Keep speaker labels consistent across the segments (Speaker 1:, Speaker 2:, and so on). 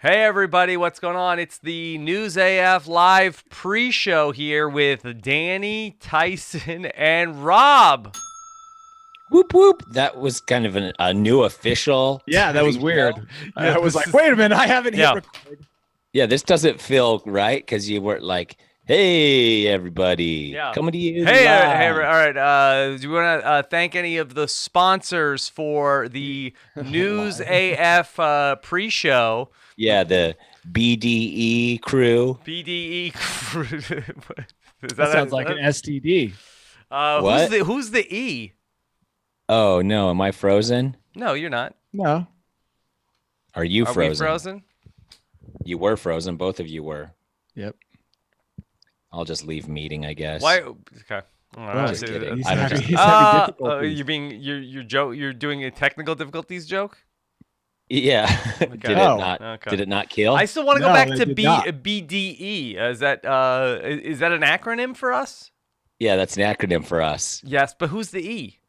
Speaker 1: Hey everybody, what's going on? It's the News AF live pre-show here with Danny, Tyson, and Rob.
Speaker 2: Whoop whoop. That was kind of a new official.
Speaker 3: Yeah, that was weird.
Speaker 1: Yeah,
Speaker 3: I was
Speaker 1: this
Speaker 3: like,
Speaker 1: is-
Speaker 3: wait a minute, I haven't hit
Speaker 1: Yeah.
Speaker 3: record.
Speaker 2: Yeah, this doesn't feel right because you weren't like, hey, everybody,
Speaker 1: Yeah.
Speaker 2: coming to you.
Speaker 1: Hey,
Speaker 2: live.
Speaker 1: all right. Do you want to thank any of the sponsors for the News AF pre-show?
Speaker 2: Yeah, the BDE crew.
Speaker 1: BDE. Is
Speaker 3: That sounds like an STD.
Speaker 2: What?
Speaker 1: Who's the E?
Speaker 2: Oh, no. Am I frozen?
Speaker 1: No, you're not.
Speaker 3: No.
Speaker 2: Are you
Speaker 1: Are
Speaker 2: frozen?
Speaker 1: we frozen?
Speaker 2: You were frozen. Both of you were.
Speaker 3: Yep.
Speaker 2: I'll just leave meeting, I guess.
Speaker 1: Why? Okay. All right,
Speaker 2: Just kidding.
Speaker 3: He's
Speaker 2: I'm
Speaker 3: having,
Speaker 2: just-
Speaker 3: he's having difficulties.
Speaker 1: you're doing a technical difficulties joke.
Speaker 2: Yeah.
Speaker 1: Okay.
Speaker 2: Did it
Speaker 3: Oh.
Speaker 2: not?
Speaker 1: Okay.
Speaker 2: Did it not kill?
Speaker 1: I still want to go
Speaker 3: No,
Speaker 1: back
Speaker 3: it
Speaker 1: to
Speaker 3: did not.
Speaker 1: BDE. Is that an acronym for us?
Speaker 2: Yeah, that's an acronym for us.
Speaker 1: Yes, but who's the E?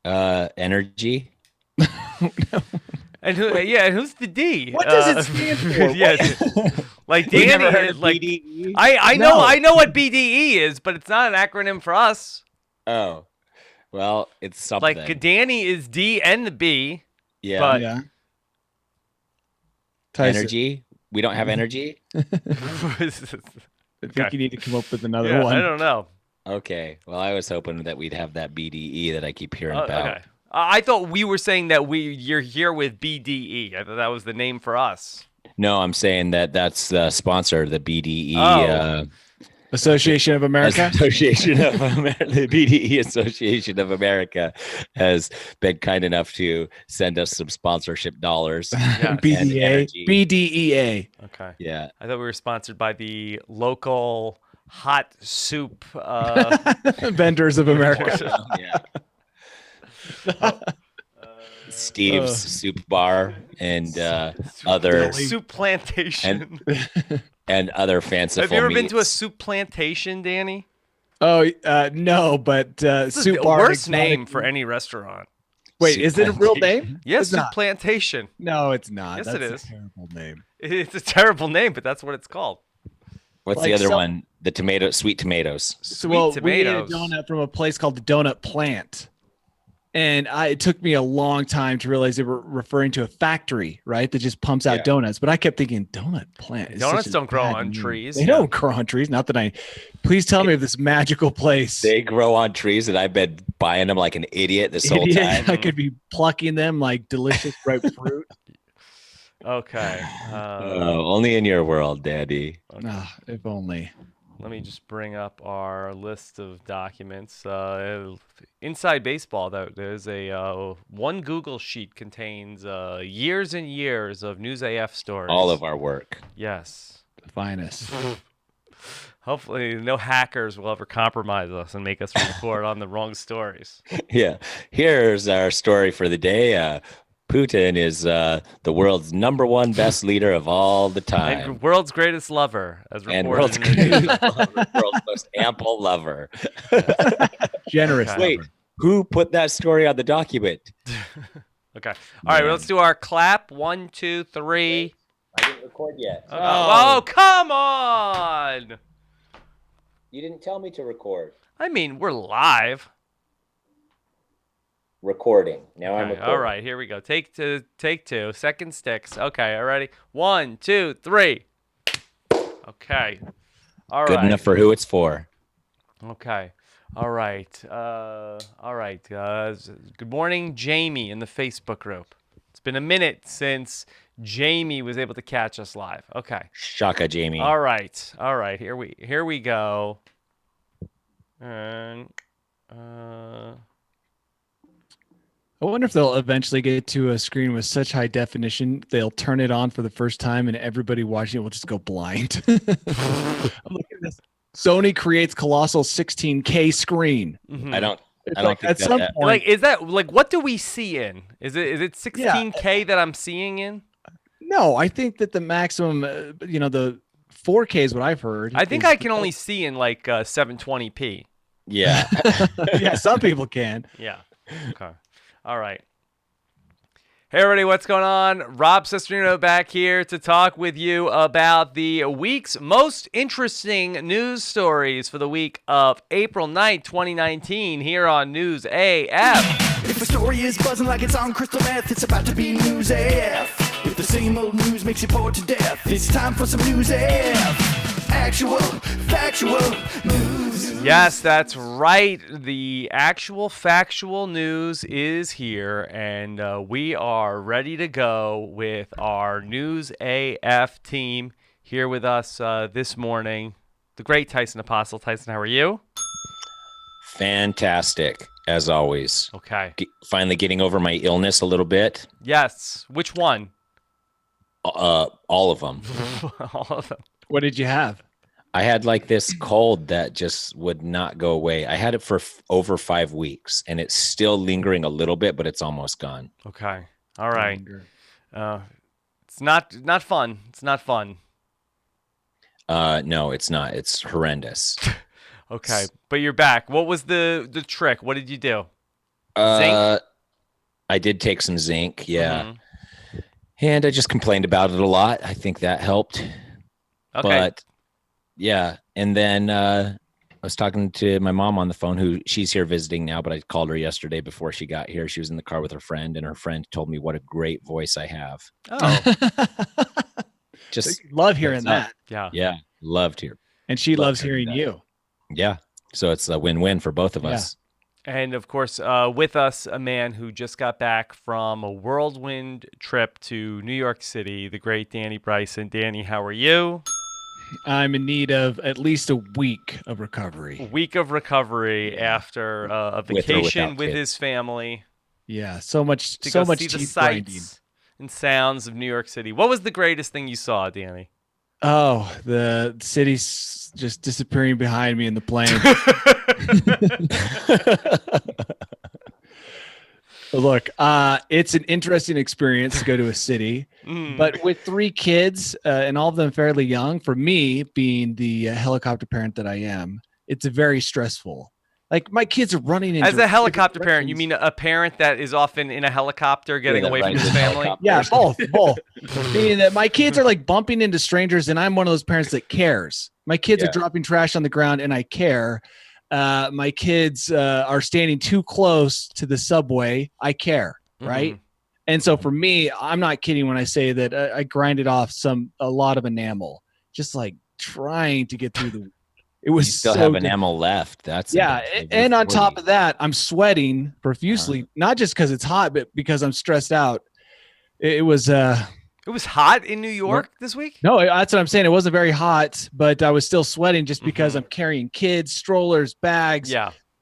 Speaker 2: Energy.
Speaker 1: And who's the D?
Speaker 3: What does it stand for?
Speaker 1: Yes, like
Speaker 2: You
Speaker 1: Danny.
Speaker 2: never heard of
Speaker 1: like
Speaker 2: BDE?
Speaker 1: I
Speaker 3: No.
Speaker 1: know what BDE is, but it's not an acronym for us.
Speaker 2: Oh, well, it's something.
Speaker 1: Like Danny is D and the B.
Speaker 2: Yeah.
Speaker 1: but-
Speaker 3: Yeah. Tyson,
Speaker 2: Energy. We don't have energy.
Speaker 3: I think
Speaker 1: Okay.
Speaker 3: you need to come up with another
Speaker 1: Yeah,
Speaker 3: one.
Speaker 1: I don't know.
Speaker 2: Okay. Well, I was hoping that we'd have that BDE that I keep hearing about.
Speaker 1: Okay. I thought we were saying that you're here with BDE. I thought that was the name for us.
Speaker 2: No, I'm saying that that's the sponsor, the BDE
Speaker 3: Association of America.
Speaker 2: Association of America. The BDE Association of America has been kind enough to send us some sponsorship dollars.
Speaker 1: Yes.
Speaker 3: BDA.
Speaker 2: energy.
Speaker 3: BDEA.
Speaker 1: Okay.
Speaker 2: Yeah.
Speaker 1: I thought we were sponsored by the local hot soup.
Speaker 3: Vendors of America.
Speaker 2: Yeah. Steve's Soup Bar and other
Speaker 1: soup plantation.
Speaker 2: and other fanciful
Speaker 1: Have you ever been to a
Speaker 2: meats.
Speaker 1: soup plantation, Danny?
Speaker 3: Oh, no, but
Speaker 1: This is
Speaker 3: Soup
Speaker 1: the
Speaker 3: Bar.
Speaker 1: worst
Speaker 3: exotic-
Speaker 1: name for any restaurant.
Speaker 3: Wait,
Speaker 2: Soup
Speaker 3: is it a real
Speaker 2: plantation.
Speaker 3: name?
Speaker 1: Yes,
Speaker 3: It's
Speaker 1: soup
Speaker 3: not.
Speaker 1: plantation.
Speaker 3: No, it's not.
Speaker 1: Yes,
Speaker 3: That's
Speaker 1: it is.
Speaker 3: a terrible name.
Speaker 1: It's a terrible name, but that's what it's called.
Speaker 2: What's
Speaker 3: Like
Speaker 2: the other
Speaker 3: some-
Speaker 2: one? The sweet tomatoes.
Speaker 3: So,
Speaker 1: Sweet
Speaker 3: we ate a
Speaker 1: tomatoes.
Speaker 3: donut from a place called the Donut Plant. And it took me a long time to realize they were referring to a factory, right? That just pumps out
Speaker 2: Yeah.
Speaker 3: donuts. But I kept thinking, donut plant. is
Speaker 1: Donuts
Speaker 3: such a
Speaker 1: don't grow
Speaker 3: bad
Speaker 1: on
Speaker 3: name.
Speaker 1: trees.
Speaker 3: They
Speaker 1: Yeah.
Speaker 3: don't grow on trees. Not that I. Please tell me of this magical place.
Speaker 2: They grow on trees, and I've been buying them like an idiot this whole
Speaker 3: Idiot.
Speaker 2: time.
Speaker 3: I could be plucking them like delicious ripe fruit.
Speaker 1: Okay.
Speaker 2: Only in your world, Daddy.
Speaker 3: Ah, if only.
Speaker 1: Let me just bring up our list of documents. Inside baseball, there's a one Google sheet contains years and years of News AF stories.
Speaker 2: All of our work.
Speaker 1: Yes.
Speaker 3: The finest.
Speaker 1: Hopefully, no hackers will ever compromise us and make us report on the wrong stories.
Speaker 2: Yeah. Here's our story for the day. Putin is the world's #1 best leader of all the time.
Speaker 1: And world's greatest lover, as
Speaker 2: And
Speaker 1: reported
Speaker 2: world's,
Speaker 1: in the news.
Speaker 2: world's most ample lover.
Speaker 3: Generous.
Speaker 1: Okay.
Speaker 2: Wait,
Speaker 3: lover.
Speaker 2: who put that story on the document?
Speaker 1: Okay. All right,
Speaker 2: Man.
Speaker 1: let's do our clap. 1, 2, 3.
Speaker 2: I didn't record yet.
Speaker 1: Oh, come on!
Speaker 2: You didn't tell me to record.
Speaker 1: I mean, we're live.
Speaker 2: Recording. Now I'm
Speaker 1: Okay,
Speaker 2: recording.
Speaker 1: all right, here we go. Take two. Second sticks. Okay, all ready? 1, 2, 3. Okay. All right.
Speaker 2: Good enough for who it's for.
Speaker 1: Okay. All right. All right. Good morning, Jamie, in the Facebook group. It's been a minute since Jamie was able to catch us live. Okay.
Speaker 2: Shaka, Jamie.
Speaker 1: All right. All right. Here we go. And
Speaker 3: I wonder if they'll eventually get to a screen with such high definition, they'll turn it on for the first time and everybody watching it will just go blind. I'm looking at this. Sony creates colossal 16K screen.
Speaker 1: mhm.
Speaker 2: I don't
Speaker 3: It's
Speaker 2: I don't
Speaker 3: like
Speaker 2: think
Speaker 3: at
Speaker 2: that-
Speaker 3: some
Speaker 2: that-
Speaker 3: point,
Speaker 1: like is that like what do we see in? Is it 16K that I'm seeing in?
Speaker 3: no, I think that the maximum, the 4K is what I've heard.
Speaker 1: I think
Speaker 3: is-
Speaker 1: I can only see in like 720p.
Speaker 2: Yeah.
Speaker 3: yeah, some people can.
Speaker 1: Yeah. Okay. All right. Hey everybody, what's going on? Rob Sestrino back here to talk with you about the week's most interesting news stories for the week of April 9th, 2019 here on News AF.
Speaker 4: If the story is buzzing like it's on crystal meth, it's about to be News AF. If the same old news makes you bored to death, it's time for some News AF. Actual, factual news.
Speaker 1: Yes, that's right. The actual factual news is here, and we are ready to go with our News AF team here with us this morning. The great Tyson Apostle. Tyson, how are you?
Speaker 2: Fantastic, as always.
Speaker 1: Okay.
Speaker 2: Finally getting over my illness a little bit.
Speaker 1: Yes. Which one?
Speaker 2: All of them.
Speaker 1: All of them.
Speaker 3: What did you have?
Speaker 2: I had like this cold that just would not go away. I had it for over 5 weeks, and it's still lingering a little bit, but it's almost gone.
Speaker 1: Okay. All right. It's not fun. It's not fun.
Speaker 2: No, it's not. It's horrendous.
Speaker 1: Okay, but you're back. What was the trick? What did you do?
Speaker 2: Zinc? I did take some zinc, yeah. Mm-hmm. And I just complained about it a lot. I think that helped.
Speaker 1: Okay.
Speaker 2: But yeah, and then I was talking to my mom on the phone, she's here visiting now, but I called her yesterday before she got here. She was in the car with her friend, and her friend told me what a great voice I have.
Speaker 1: Oh.
Speaker 2: Just
Speaker 3: love hearing that.
Speaker 2: Yeah, loved hearing.
Speaker 3: And she loves hearing you.
Speaker 2: Yeah. So it's a win-win for both of us.
Speaker 1: And of course, with us, a man who just got back from a whirlwind trip to New York City, the great Danny Bryson. Danny, how are you?
Speaker 3: I'm in need of at least a week of recovery.
Speaker 1: A week of recovery after a vacation with his family.
Speaker 3: Yeah, so much
Speaker 1: to
Speaker 3: so
Speaker 1: go
Speaker 3: much
Speaker 1: see the
Speaker 3: teeth
Speaker 1: sights
Speaker 3: grinding.
Speaker 1: and sounds of New York City. What was the greatest thing you saw, Danny?
Speaker 3: Oh, the city's just disappearing behind me in the plane. Look, it's an interesting experience to go to a city, but with 3 kids and all of them fairly young, for me, being the helicopter parent that I am, it's very stressful. Like my kids are running into.
Speaker 1: As a helicopter parent, you mean a parent that is often in a helicopter getting away from his family?
Speaker 3: Yeah, both. Meaning that my kids are like bumping into strangers, and I'm one of those parents that cares. My kids are dropping trash on the ground, and I care. My kids are standing too close to the subway. I care, right? Mm-hmm. And so for me, I'm not kidding when I say that I grinded off a lot of enamel, just like trying to get through the. It was
Speaker 2: you still
Speaker 3: so
Speaker 2: have enamel left. That's
Speaker 3: and on top of that, I'm sweating profusely, not just because it's hot, but because I'm stressed out. It was
Speaker 1: hot in New York this week?
Speaker 3: No, that's what I'm saying. It wasn't very hot, but I was still sweating just because I'm carrying kids, strollers, bags,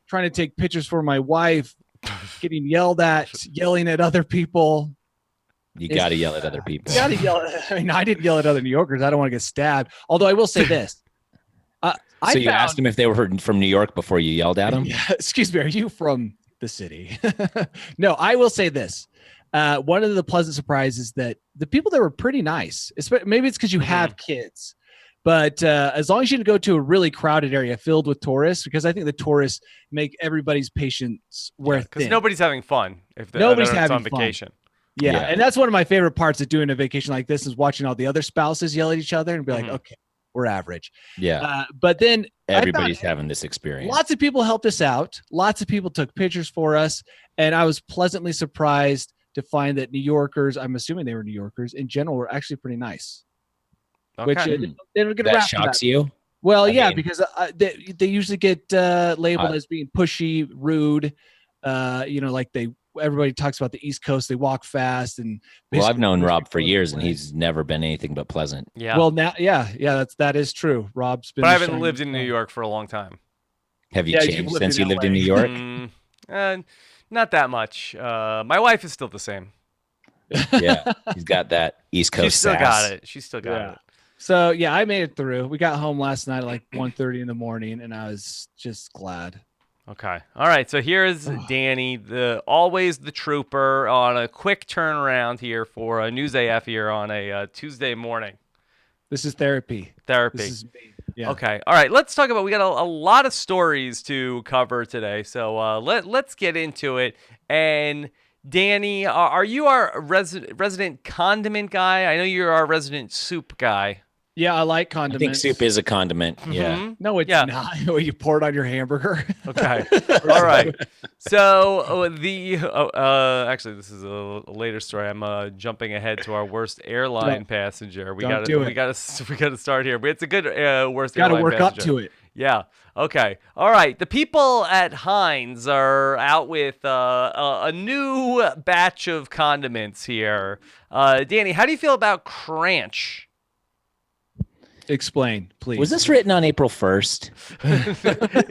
Speaker 3: trying to take pictures for my wife, getting yelled at, yelling at other people.
Speaker 2: You got to yell at other people.
Speaker 3: You got to yell. I mean, I didn't yell at other New Yorkers. I don't want to get stabbed. Although I will say this.
Speaker 2: So you asked them if they were from New York before you yelled at them?
Speaker 3: Yeah, excuse me, are you from the city? No, I will say this. One of the pleasant surprises that the people there were pretty nice. Maybe it's because you have kids. But as long as you didn't go to a really crowded area filled with tourists, because I think the tourists make everybody's patience wear thin.
Speaker 1: Because nobody's having fun if
Speaker 3: nobody's
Speaker 1: having
Speaker 3: on
Speaker 1: vacation.
Speaker 3: Yeah, and that's one of my favorite parts of doing a vacation like this is watching all the other spouses yell at each other and be like, okay, we're average.
Speaker 2: Yeah.
Speaker 3: But then
Speaker 2: everybody's having this experience.
Speaker 3: Lots of people helped us out. Lots of people took pictures for us. And I was pleasantly surprised to find that New Yorkers, I'm assuming they were New Yorkers, in general were actually pretty nice.
Speaker 1: Okay.
Speaker 3: Which they don't get
Speaker 2: that shocks you?
Speaker 3: Well, because they usually get labeled as being pushy, rude. Like everybody talks about the East Coast. They walk fast and.
Speaker 2: Well, I've known Rob for years, and he's never been anything but pleasant.
Speaker 1: Yeah.
Speaker 3: Well, now, that is true. Rob's been.
Speaker 1: But I haven't lived in New York for a long time.
Speaker 2: Have you changed since you lived in New York?
Speaker 1: Not that much. My wife is still the same.
Speaker 2: Yeah, he's got that East Coast.
Speaker 1: She's still got it.
Speaker 3: So I made it through. We got home last night at like 1:30 in the morning, and I was just glad.
Speaker 1: Okay. All right. So here's Danny, always the trooper, on a quick turnaround here for a News AF here on a Tuesday morning.
Speaker 3: This is therapy.
Speaker 1: This
Speaker 3: is me. Yeah.
Speaker 1: Okay. All right. Let's talk about. We got a lot of stories to cover today, so let's get into it. And Danny, are you our resident condiment guy? I know you're our resident soup guy.
Speaker 3: Yeah, I like
Speaker 2: I
Speaker 3: condiments.
Speaker 2: think soup is a condiment. Yeah.
Speaker 1: Mhm.
Speaker 3: No, it's
Speaker 1: Yeah.
Speaker 3: not. What, you pour it on your hamburger?
Speaker 1: Okay. All right. So actually, this is a later story. I'm jumping ahead to our worst airline
Speaker 3: Don't-
Speaker 1: passenger. We
Speaker 3: don't
Speaker 1: gotta
Speaker 3: do
Speaker 1: we
Speaker 3: it.
Speaker 1: gotta we gotta start here. But it's a good worst
Speaker 3: Got to
Speaker 1: airline
Speaker 3: work up
Speaker 1: passenger.
Speaker 3: to it.
Speaker 1: Yeah. Okay. All right. The people at Heinz are out with a new batch of condiments here. Danny, how do you feel about Kranch?
Speaker 3: Explain, please.
Speaker 2: Was this written on April 1st?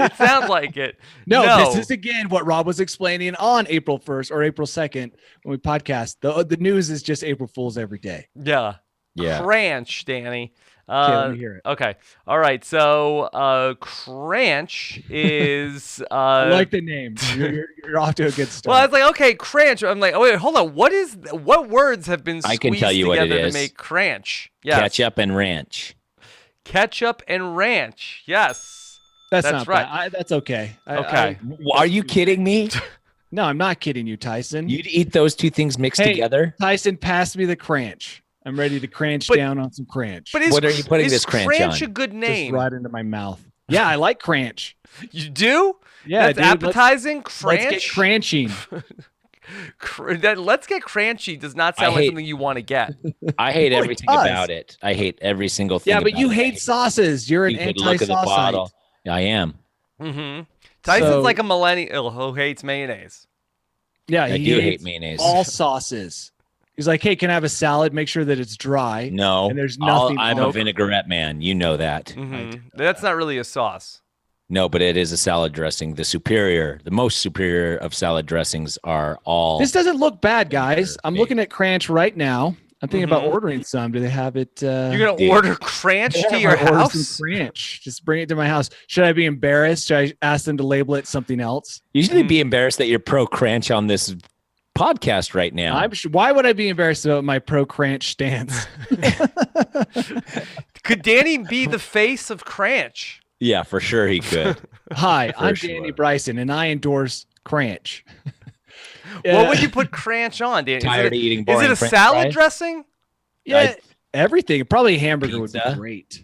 Speaker 1: It sounds like it.
Speaker 3: No, this is again what Rob was explaining on April 1st or April 2nd when we podcast. The news is just April Fools every day.
Speaker 1: Yeah.
Speaker 2: Yeah.
Speaker 1: Kranch, Danny.
Speaker 3: Okay, let me hear it.
Speaker 1: Okay. All right. So, Kranch is.
Speaker 3: I like the name. You're off to a good start.
Speaker 1: Well, I was like, okay, Kranch. I'm like, oh wait, hold on. What words have been
Speaker 2: I
Speaker 1: squeezed
Speaker 2: can tell you what it
Speaker 1: together to
Speaker 2: is.
Speaker 1: make Kranch? Yes.
Speaker 2: Ketchup and ranch.
Speaker 1: Ketchup and ranch. Yes.
Speaker 3: that's
Speaker 1: that's
Speaker 3: not
Speaker 1: right.
Speaker 3: bad. That's okay.
Speaker 1: Okay.
Speaker 2: Are you kidding me?
Speaker 3: No, I'm not kidding you, Tyson.
Speaker 2: You'd eat those two things mixed
Speaker 3: Hey,
Speaker 2: together?
Speaker 3: Tyson, pass me the Cranch. I'm ready to cranch
Speaker 1: But-
Speaker 3: down on some Cranch.
Speaker 1: But is,
Speaker 2: What are you putting
Speaker 1: is
Speaker 2: this Kranch
Speaker 1: Kranch
Speaker 2: on?
Speaker 1: a good
Speaker 3: Just
Speaker 1: name?
Speaker 3: right into my mouth. Yeah, I like Cranch.
Speaker 1: You do?
Speaker 3: Yeah,
Speaker 1: That's
Speaker 3: dude,
Speaker 1: appetizing.
Speaker 3: Let's
Speaker 1: Kranch.
Speaker 3: get cranching.
Speaker 1: Let's get crunchy does not
Speaker 2: I
Speaker 1: sound like
Speaker 2: hate-
Speaker 1: something you want to get.
Speaker 2: I hate
Speaker 3: Oh, it
Speaker 2: everything
Speaker 3: does.
Speaker 2: about it. I hate every single thing.
Speaker 3: Yeah, but
Speaker 2: about
Speaker 3: you
Speaker 2: it. I
Speaker 3: hate sauces. You're an
Speaker 2: stupid look of the
Speaker 3: anti-sauce.
Speaker 2: bottle. I am.
Speaker 1: Mm-hmm. Tyson's
Speaker 3: So-
Speaker 1: like a millennial who hates mayonnaise.
Speaker 3: Yeah,
Speaker 2: I
Speaker 3: he
Speaker 2: do hate
Speaker 3: hates
Speaker 2: mayonnaise.
Speaker 3: all sauces. He's like, hey, can I have a salad? Make sure that it's dry.
Speaker 2: No,
Speaker 3: And there's nothing
Speaker 2: I'm
Speaker 3: on
Speaker 2: a
Speaker 3: it.
Speaker 2: vinaigrette man. You know that.
Speaker 1: Mm-hmm. That's not really a sauce.
Speaker 2: No, but it is a salad dressing. The most superior of salad dressings are all.
Speaker 3: This doesn't look bad, guys. I'm
Speaker 2: Hey.
Speaker 3: looking at Cranch right now. I'm thinking about
Speaker 1: Mhm.
Speaker 3: ordering some. Do they have it?
Speaker 1: You're gonna
Speaker 2: dude.
Speaker 1: order Kranch
Speaker 3: Yeah,
Speaker 1: to
Speaker 3: I
Speaker 1: your
Speaker 3: might order
Speaker 1: house?
Speaker 3: some Cranch. Just bring it to my house. Should I be embarrassed? Should I ask them to label it something else?
Speaker 2: You should be embarrassed that you're pro Cranch on this podcast right now.
Speaker 3: Why would I be embarrassed about my pro Cranch stance?
Speaker 1: Could Danny be the face of Kranch?
Speaker 2: Yeah, for sure he could.
Speaker 3: Hi,
Speaker 2: For
Speaker 3: I'm
Speaker 2: sure.
Speaker 3: Danny Bryson, and I endorse Cranch.
Speaker 1: What would you put Cranch on, Danny?
Speaker 2: Tired of eating
Speaker 1: Is it
Speaker 2: boring
Speaker 1: a
Speaker 2: French
Speaker 1: salad
Speaker 2: fries?
Speaker 1: dressing?
Speaker 3: Yeah, everything. Probably a hamburger would
Speaker 2: Pizza?
Speaker 3: be great.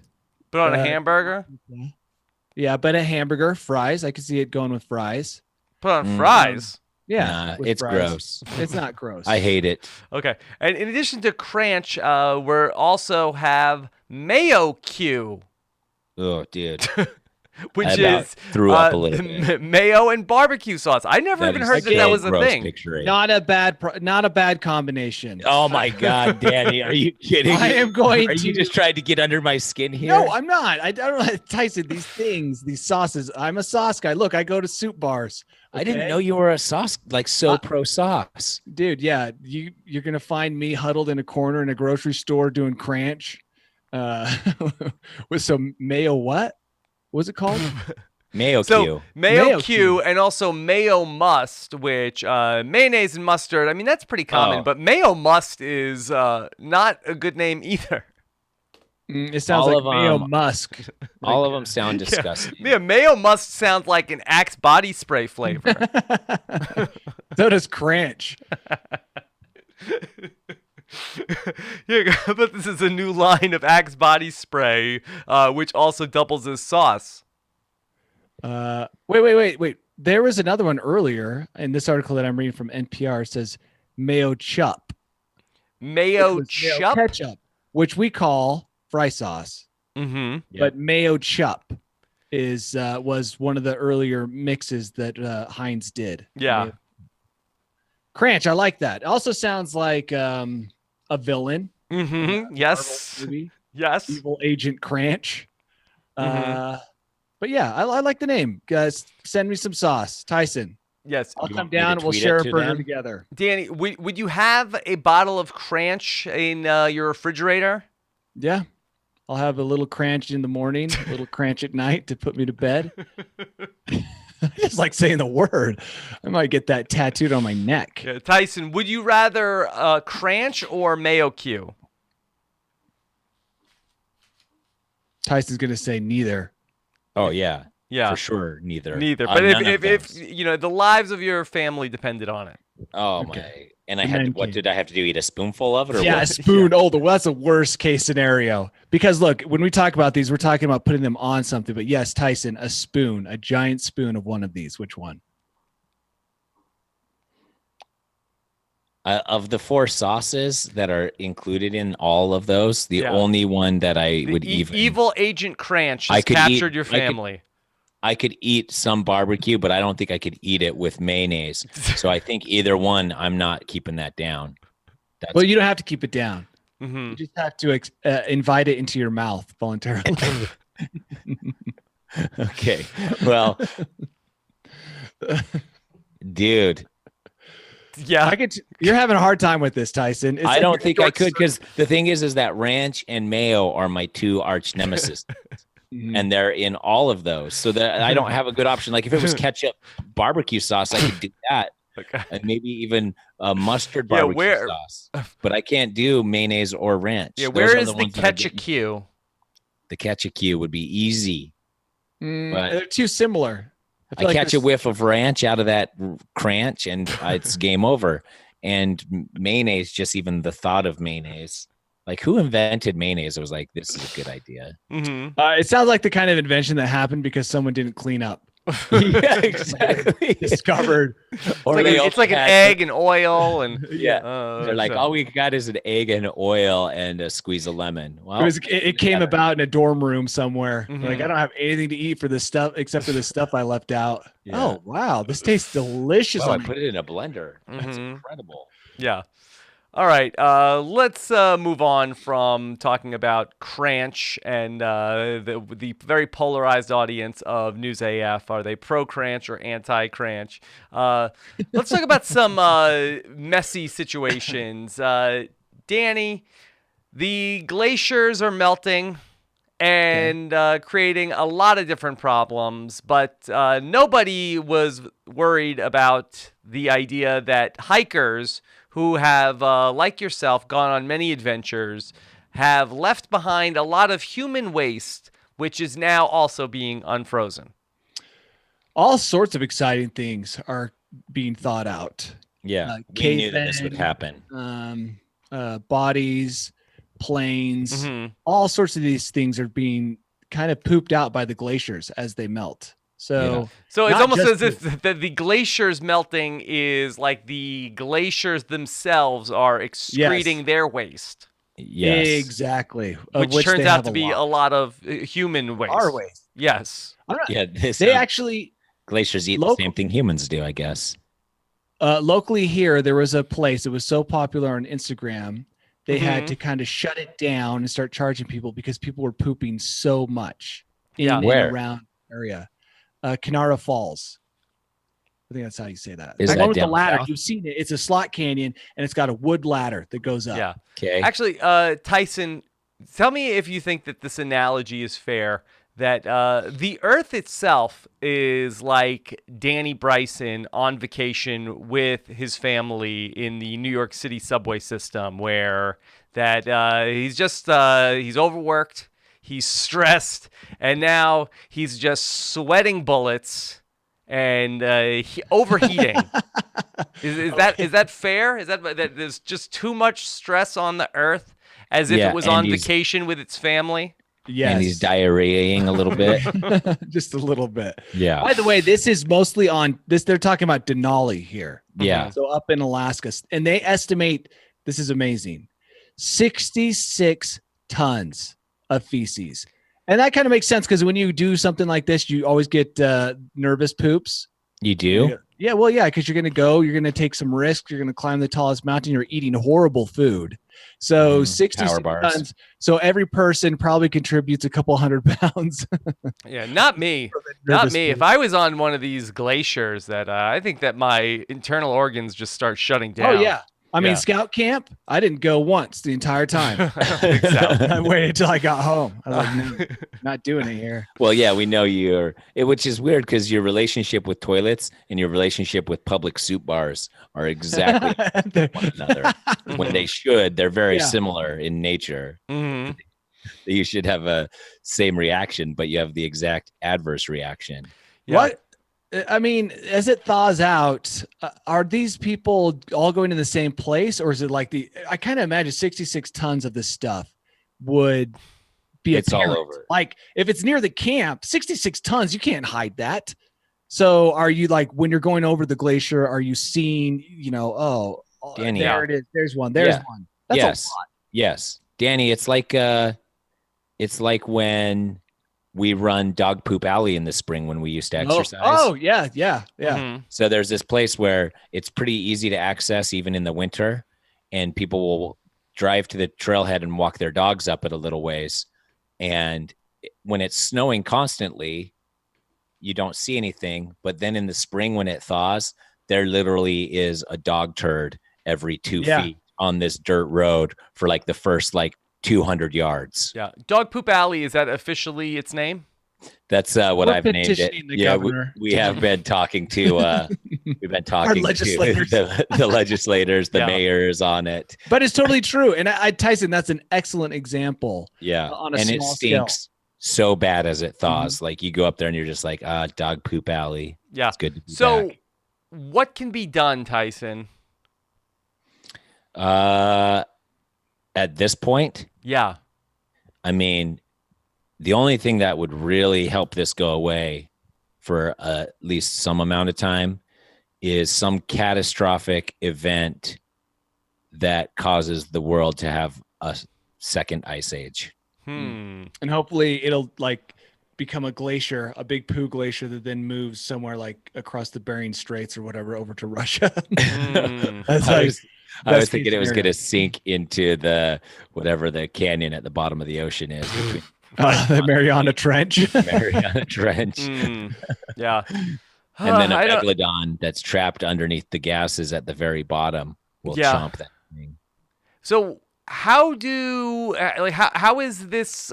Speaker 1: Put on a
Speaker 3: Uh,
Speaker 1: hamburger?
Speaker 3: Yeah, but a hamburger, fries. I could see it going with fries.
Speaker 1: Put on
Speaker 2: Mm.
Speaker 1: fries?
Speaker 3: Yeah,
Speaker 2: Nah,
Speaker 3: with
Speaker 2: it's
Speaker 3: fries.
Speaker 2: gross.
Speaker 3: It's not gross.
Speaker 2: I hate it.
Speaker 1: Okay. And in addition to Cranch, we also have Mayo Q,
Speaker 2: Oh, dude.
Speaker 1: which
Speaker 2: I about
Speaker 1: is
Speaker 2: threw up a little bit.
Speaker 1: mayo and barbecue sauce. I never even
Speaker 2: is
Speaker 1: heard that
Speaker 2: so
Speaker 1: that was a
Speaker 2: gross
Speaker 1: thing.
Speaker 2: picturing.
Speaker 3: Not a bad combination.
Speaker 2: Oh my God, Danny, are you kidding?
Speaker 3: I am going
Speaker 2: Are you
Speaker 3: to-
Speaker 2: just trying to get under my skin here?
Speaker 3: No, I'm not. I don't know, Tyson. These things, these sauces. I'm a sauce guy. Look, I go to soup bars.
Speaker 2: I didn't
Speaker 3: okay?
Speaker 2: know you were a sauce, like so pro sauce.
Speaker 3: Dude. Yeah, you're gonna find me huddled in a corner in a grocery store doing Cranch, with some mayo. What was it called?
Speaker 2: Mayo
Speaker 1: So
Speaker 2: Q.
Speaker 1: mayo,
Speaker 3: Mayo
Speaker 1: Q,
Speaker 3: Q.
Speaker 1: and also mayo must, which mayonnaise and mustard. I mean, that's pretty common,
Speaker 2: Oh.
Speaker 1: but mayo must is not a good name either.
Speaker 3: It sounds
Speaker 2: All
Speaker 3: like
Speaker 2: of
Speaker 3: Mayo
Speaker 2: 'em-
Speaker 3: Musk.
Speaker 2: All of them sound disgusting.
Speaker 1: Yeah, mayo must sound like an Axe body spray flavor.
Speaker 3: So does Cranch.
Speaker 1: Yeah, but this is a new line of Axe body spray, which also doubles as sauce.
Speaker 3: Wait. There was another one earlier in this article that I'm reading from NPR. It says Mayo Chup.
Speaker 1: Mayo
Speaker 3: Which was mayo
Speaker 1: chup.
Speaker 3: ketchup, which we call fry sauce.
Speaker 1: Mm-hmm.
Speaker 2: Yep.
Speaker 3: But Mayo Chup was one of the earlier mixes that Heinz did.
Speaker 1: Yeah.
Speaker 3: Mayo- Cranch, I like that. It also sounds like a villain.
Speaker 1: Mm-hmm. Yes.
Speaker 3: Marvel movie,
Speaker 1: Yes.
Speaker 3: Evil Agent Cranch.
Speaker 1: Mhm.
Speaker 3: But yeah, I like the name. Guys, send me some sauce. Tyson,
Speaker 1: Yes.
Speaker 3: I'll
Speaker 2: You
Speaker 3: come
Speaker 2: want me to
Speaker 3: down and we'll
Speaker 2: tweet
Speaker 3: share
Speaker 2: it
Speaker 3: a
Speaker 2: to
Speaker 3: burger
Speaker 2: them?
Speaker 3: together.
Speaker 1: Danny, would you have a bottle of Cranch in your refrigerator?
Speaker 3: Yeah. I'll have a little Cranch in the morning, a little Cranch at night to put me to bed. I just like saying the word. I might get that tattooed on my neck.
Speaker 1: Yeah, Tyson, would you rather Cranch or Mayo Q?
Speaker 3: Tyson's going to say neither.
Speaker 2: Oh yeah,
Speaker 1: Yeah.
Speaker 2: for sure. Neither.
Speaker 1: Neither.
Speaker 2: I'm
Speaker 1: But
Speaker 2: none of
Speaker 1: if
Speaker 2: those.
Speaker 1: you know the lives of your family depended on it.
Speaker 2: Oh
Speaker 3: Okay.
Speaker 2: my! And I
Speaker 3: The
Speaker 2: had
Speaker 3: men
Speaker 2: what
Speaker 3: cave.
Speaker 2: did I have to do? Eat a spoonful of it, or
Speaker 3: Yeah, a
Speaker 2: what?
Speaker 3: spoon. Oh, that's a worst case scenario. Because look, when we talk about these, we're talking about putting them on something. But yes, Tyson, a spoon, a giant spoon of one of these. Which one?
Speaker 2: Of the 4 sauces that are included in all of those, the
Speaker 1: Yeah.
Speaker 2: only one that I
Speaker 1: The
Speaker 2: would even
Speaker 1: evil Agent Kranch
Speaker 2: I
Speaker 1: has
Speaker 2: could eat.
Speaker 1: captured your family.
Speaker 2: I could eat some barbecue, but I don't think I could eat it with mayonnaise. So I think either one, I'm not keeping that down. That's
Speaker 3: Well, you don't have to keep it down.
Speaker 1: Hmm
Speaker 3: You just have to invite it into your mouth voluntarily.
Speaker 2: okay. Well, dude,
Speaker 1: Yeah.
Speaker 3: You're having a hard time with this, Tyson. It's
Speaker 2: I
Speaker 3: like
Speaker 2: don't
Speaker 3: New
Speaker 2: think I
Speaker 3: York
Speaker 2: could because the thing is that ranch and mayo are my 2 arch nemesis,
Speaker 3: Mhm.
Speaker 2: and they're in all of those. So that I don't have a good option. Like if it was ketchup barbecue sauce, I could do that,
Speaker 1: Okay.
Speaker 2: and maybe even a mustard
Speaker 1: Yeah,
Speaker 2: barbecue sauce. But I can't do mayonnaise or ranch.
Speaker 1: Yeah,
Speaker 2: Those
Speaker 1: where
Speaker 2: are
Speaker 1: is
Speaker 2: the
Speaker 1: the
Speaker 2: ones that are
Speaker 1: catch a
Speaker 2: getting.
Speaker 1: cue?
Speaker 2: The catch a cue would be easy, but
Speaker 3: They're too similar.
Speaker 2: I
Speaker 3: feel like
Speaker 2: catch a
Speaker 3: there's-
Speaker 2: whiff of ranch out of that Kranch, and it's game over. And mayonnaise, just even the thought of mayonnaise, like who invented mayonnaise? I was like, this is a good idea.
Speaker 1: Hmm
Speaker 3: It sounds like the kind of invention that happened because someone didn't clean up.
Speaker 2: Yeah, exactly.
Speaker 3: Discovered.
Speaker 2: Or they
Speaker 1: It's like an
Speaker 2: had-
Speaker 1: egg and oil and
Speaker 2: Yeah. They're like,
Speaker 1: so-
Speaker 2: all we got is an egg and oil and a squeeze of lemon. Well,
Speaker 3: It came about in a dorm room somewhere.
Speaker 1: Mhm.
Speaker 3: Like I don't have anything to eat for this stuff except for the stuff I left out.
Speaker 2: Yeah.
Speaker 3: Oh wow, this tastes delicious.
Speaker 2: wow, I
Speaker 3: on
Speaker 2: put it in a blender. That's
Speaker 1: Mhm.
Speaker 2: incredible.
Speaker 1: Yeah. All right. Let's move on from talking about Kranch and the very polarized audience of News AF. Are they pro Kranch or anti Kranch? Let's talk about some messy situations. Danny, the glaciers are melting and creating a lot of different problems, but nobody was worried about the idea that hikers who have, like yourself, gone on many adventures, have left behind a lot of human waste, which is now also being unfrozen.
Speaker 3: All sorts of exciting things are being thought out.
Speaker 2: Yeah, we knew that this would
Speaker 3: cavemen,
Speaker 2: happen.
Speaker 3: Bodies, planes,
Speaker 1: Mhm.
Speaker 3: all sorts of these things are being kind of pooped out by the glaciers as they melt. So,
Speaker 1: So it's
Speaker 3: not
Speaker 1: almost
Speaker 3: just
Speaker 1: as if the glaciers melting is like the glaciers themselves are excreting their waste,
Speaker 2: Yes,
Speaker 3: exactly, of
Speaker 1: which turns
Speaker 3: they
Speaker 1: out
Speaker 3: have
Speaker 1: to be a lot of human waste.
Speaker 3: our waste.
Speaker 1: Yes.
Speaker 3: I'm not-
Speaker 2: yeah.
Speaker 3: They actually
Speaker 2: glaciers eat
Speaker 3: local-
Speaker 2: the same thing humans do, I guess.
Speaker 3: locally here, there was a place that was so popular on Instagram, they had
Speaker 1: Mhm.
Speaker 3: to kind of shut it down and start charging people because people were pooping so much in
Speaker 1: Yeah.
Speaker 3: and
Speaker 2: Where?
Speaker 3: around the area. Kanara Falls. I think that's how you say that.
Speaker 2: Is
Speaker 3: The
Speaker 2: that
Speaker 3: one with the
Speaker 2: down
Speaker 3: ladder.
Speaker 2: south?
Speaker 3: You've seen it. It's a slot canyon and it's got a wood ladder that goes up.
Speaker 1: Yeah.
Speaker 2: Okay.
Speaker 1: Actually, Tyson, tell me if you think that this analogy is fair. That the Earth itself is like Danny Bryson on vacation with his family in the New York City subway system, where that he's overworked, he's stressed, and now he's just sweating bullets and overheating. Is that fair? Is that there's just too much stress on the Earth, as if
Speaker 2: Yeah,
Speaker 1: it was
Speaker 2: and
Speaker 1: on
Speaker 2: he's-
Speaker 1: vacation with its family?
Speaker 3: Yes.
Speaker 2: And he's diarrheaing a little bit.
Speaker 3: Just a little bit.
Speaker 2: Yeah.
Speaker 3: By the way, this is mostly on this. They're talking about Denali here.
Speaker 2: Yeah.
Speaker 3: So up in Alaska. And they estimate, this is amazing, 66 tons of feces. And that kind of makes sense because when you do something like this, you always get nervous poops.
Speaker 2: You do?
Speaker 3: Yeah, well, yeah, because you're going to take some risks. You're going to climb the tallest mountain. You're eating horrible food. So 66
Speaker 2: power bars.
Speaker 3: tons. So every person probably contributes a couple hundred pounds.
Speaker 1: Yeah, not me. Not
Speaker 3: Nervous
Speaker 1: me.
Speaker 3: poop.
Speaker 1: If I was on one of these glaciers, that I think that my internal organs just start shutting down.
Speaker 3: Oh, yeah. I mean,
Speaker 1: Yeah.
Speaker 3: scout camp, I didn't go once the entire time.
Speaker 1: I don't think so.
Speaker 3: I waited until I got home. I was like, no, not doing it here.
Speaker 2: Well, yeah, we know which is weird because your relationship with toilets and your relationship with public soup bars are exactly one another. When they should, they're very
Speaker 3: Yeah.
Speaker 2: similar in nature.
Speaker 1: Mhm.
Speaker 2: You should have a same reaction, but you have the exact adverse reaction.
Speaker 1: Yeah.
Speaker 3: What? I mean, as it thaws out, are these people all going to the same place, or is it like I kind of imagine 66 tons of this stuff would be
Speaker 2: It's all
Speaker 3: apparent.
Speaker 2: over.
Speaker 3: Like if it's near the camp, 66 tons, you can't hide that. So are you like when you're going over the glacier, are you seeing,
Speaker 2: Danny,
Speaker 3: there it is. There's one. There's
Speaker 2: Yeah.
Speaker 3: one. That's
Speaker 2: Yes.
Speaker 3: a lot.
Speaker 2: Yes. Danny, it's like when we run Dog Poop Alley in the spring when we used to exercise.
Speaker 3: Oh, yeah.
Speaker 1: Mhm.
Speaker 2: So there's this place where it's pretty easy to access even in the winter, and people will drive to the trailhead and walk their dogs up it a little ways. And when it's snowing constantly, you don't see anything. But then in the spring when it thaws, there literally is a dog turd every 2
Speaker 3: Yeah.
Speaker 2: feet on this dirt road for like the first 200 yards.
Speaker 1: Yeah. Dog Poop Alley, is that officially its name?
Speaker 2: That's what
Speaker 3: We're
Speaker 2: I've named it.
Speaker 3: petitioning the
Speaker 2: Yeah,
Speaker 3: governor.
Speaker 2: we have been talking to we've been talking
Speaker 3: legislators.
Speaker 2: to the legislators, the
Speaker 1: Yeah.
Speaker 2: mayors on it.
Speaker 3: But it's totally true. And Tyson, that's an excellent example.
Speaker 2: Yeah.
Speaker 3: On a
Speaker 2: And it
Speaker 3: small scale.
Speaker 2: stinks so bad as it thaws. Like you go up there and you're just like, dog poop alley.
Speaker 1: Yeah.
Speaker 2: It's good to be
Speaker 1: So,
Speaker 2: back.
Speaker 1: what can be done, Tyson?
Speaker 2: At this point,
Speaker 1: Yeah.
Speaker 2: I mean, the only thing that would really help this go away for at least some amount of time is some catastrophic event that causes the world to have a second ice age.
Speaker 1: Hmm.
Speaker 3: And hopefully it'll like become a glacier, a big poo glacier that then moves somewhere like across the Bering Straits or whatever over to Russia.
Speaker 1: Hmm.
Speaker 3: That's
Speaker 2: I
Speaker 3: like
Speaker 2: was
Speaker 3: best
Speaker 2: thinking
Speaker 3: case
Speaker 2: it was
Speaker 3: scenario.
Speaker 2: going to sink into the whatever the canyon at the bottom of the ocean is between
Speaker 3: The Mariana Trench.
Speaker 2: Mariana Trench.
Speaker 1: Hmm. Yeah.
Speaker 2: And then a
Speaker 1: I don't-
Speaker 2: megalodon that's trapped underneath the gases at the very bottom will
Speaker 1: Yeah.
Speaker 2: chomp that thing.
Speaker 1: So how do how is this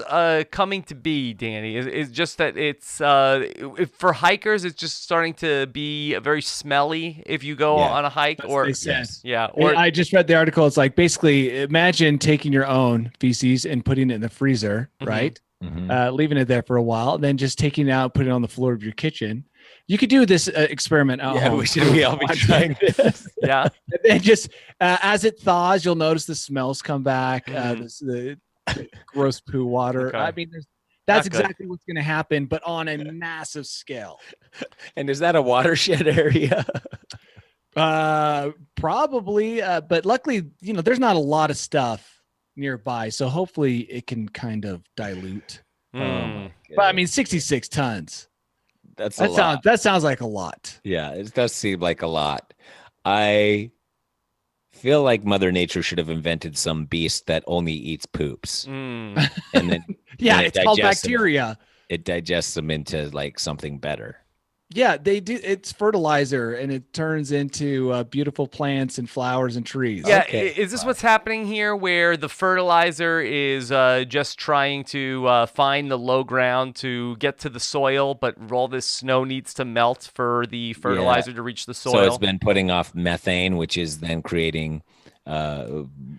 Speaker 1: coming to be, Danny? Is just that it's for hikers, it's just starting to be very smelly if you go
Speaker 2: Yeah.
Speaker 1: on a hike,
Speaker 3: That's
Speaker 1: or
Speaker 3: what they said.
Speaker 2: Yes.
Speaker 1: yeah,
Speaker 3: Or
Speaker 1: or
Speaker 3: I just read the article. It's like basically imagine taking your own feces and putting it in the freezer,
Speaker 1: Mhm.
Speaker 3: right?
Speaker 2: Mhm.
Speaker 3: Leaving it there for a while, and then just taking it out, putting it on the floor of your kitchen. You could do this experiment at
Speaker 2: Yeah,
Speaker 3: home.
Speaker 2: we all be trying this?
Speaker 1: yeah.
Speaker 3: And then just as it thaws, you'll notice the smells come back.
Speaker 1: Mhm.
Speaker 3: The gross poo water.
Speaker 1: Okay.
Speaker 3: I mean, that's
Speaker 1: Not good.
Speaker 3: exactly what's going to happen, but on a massive scale.
Speaker 2: And is that a watershed area?
Speaker 3: Probably, but luckily, there's not a lot of stuff nearby, so hopefully it can kind of dilute.
Speaker 1: Hmm.
Speaker 3: But I mean, 66 tons.
Speaker 2: That's a
Speaker 3: That
Speaker 2: lot.
Speaker 3: sounds like a lot.
Speaker 2: Yeah, it does seem like a lot. I feel like Mother Nature should have invented some beast that only eats poops,
Speaker 1: Hmm.
Speaker 2: and then
Speaker 3: Yeah,
Speaker 2: And it
Speaker 3: it's called
Speaker 2: digests them.
Speaker 3: bacteria.
Speaker 2: it digests them into like something better.
Speaker 3: Yeah, they do. It's fertilizer, and it turns into beautiful plants and flowers and trees.
Speaker 1: Yeah,
Speaker 2: Okay,
Speaker 1: is this what's happening here, where the fertilizer is just trying to find the low ground to get to the soil, but all this snow needs to melt for the fertilizer to reach the soil?
Speaker 2: So it's been putting off methane, which is then creating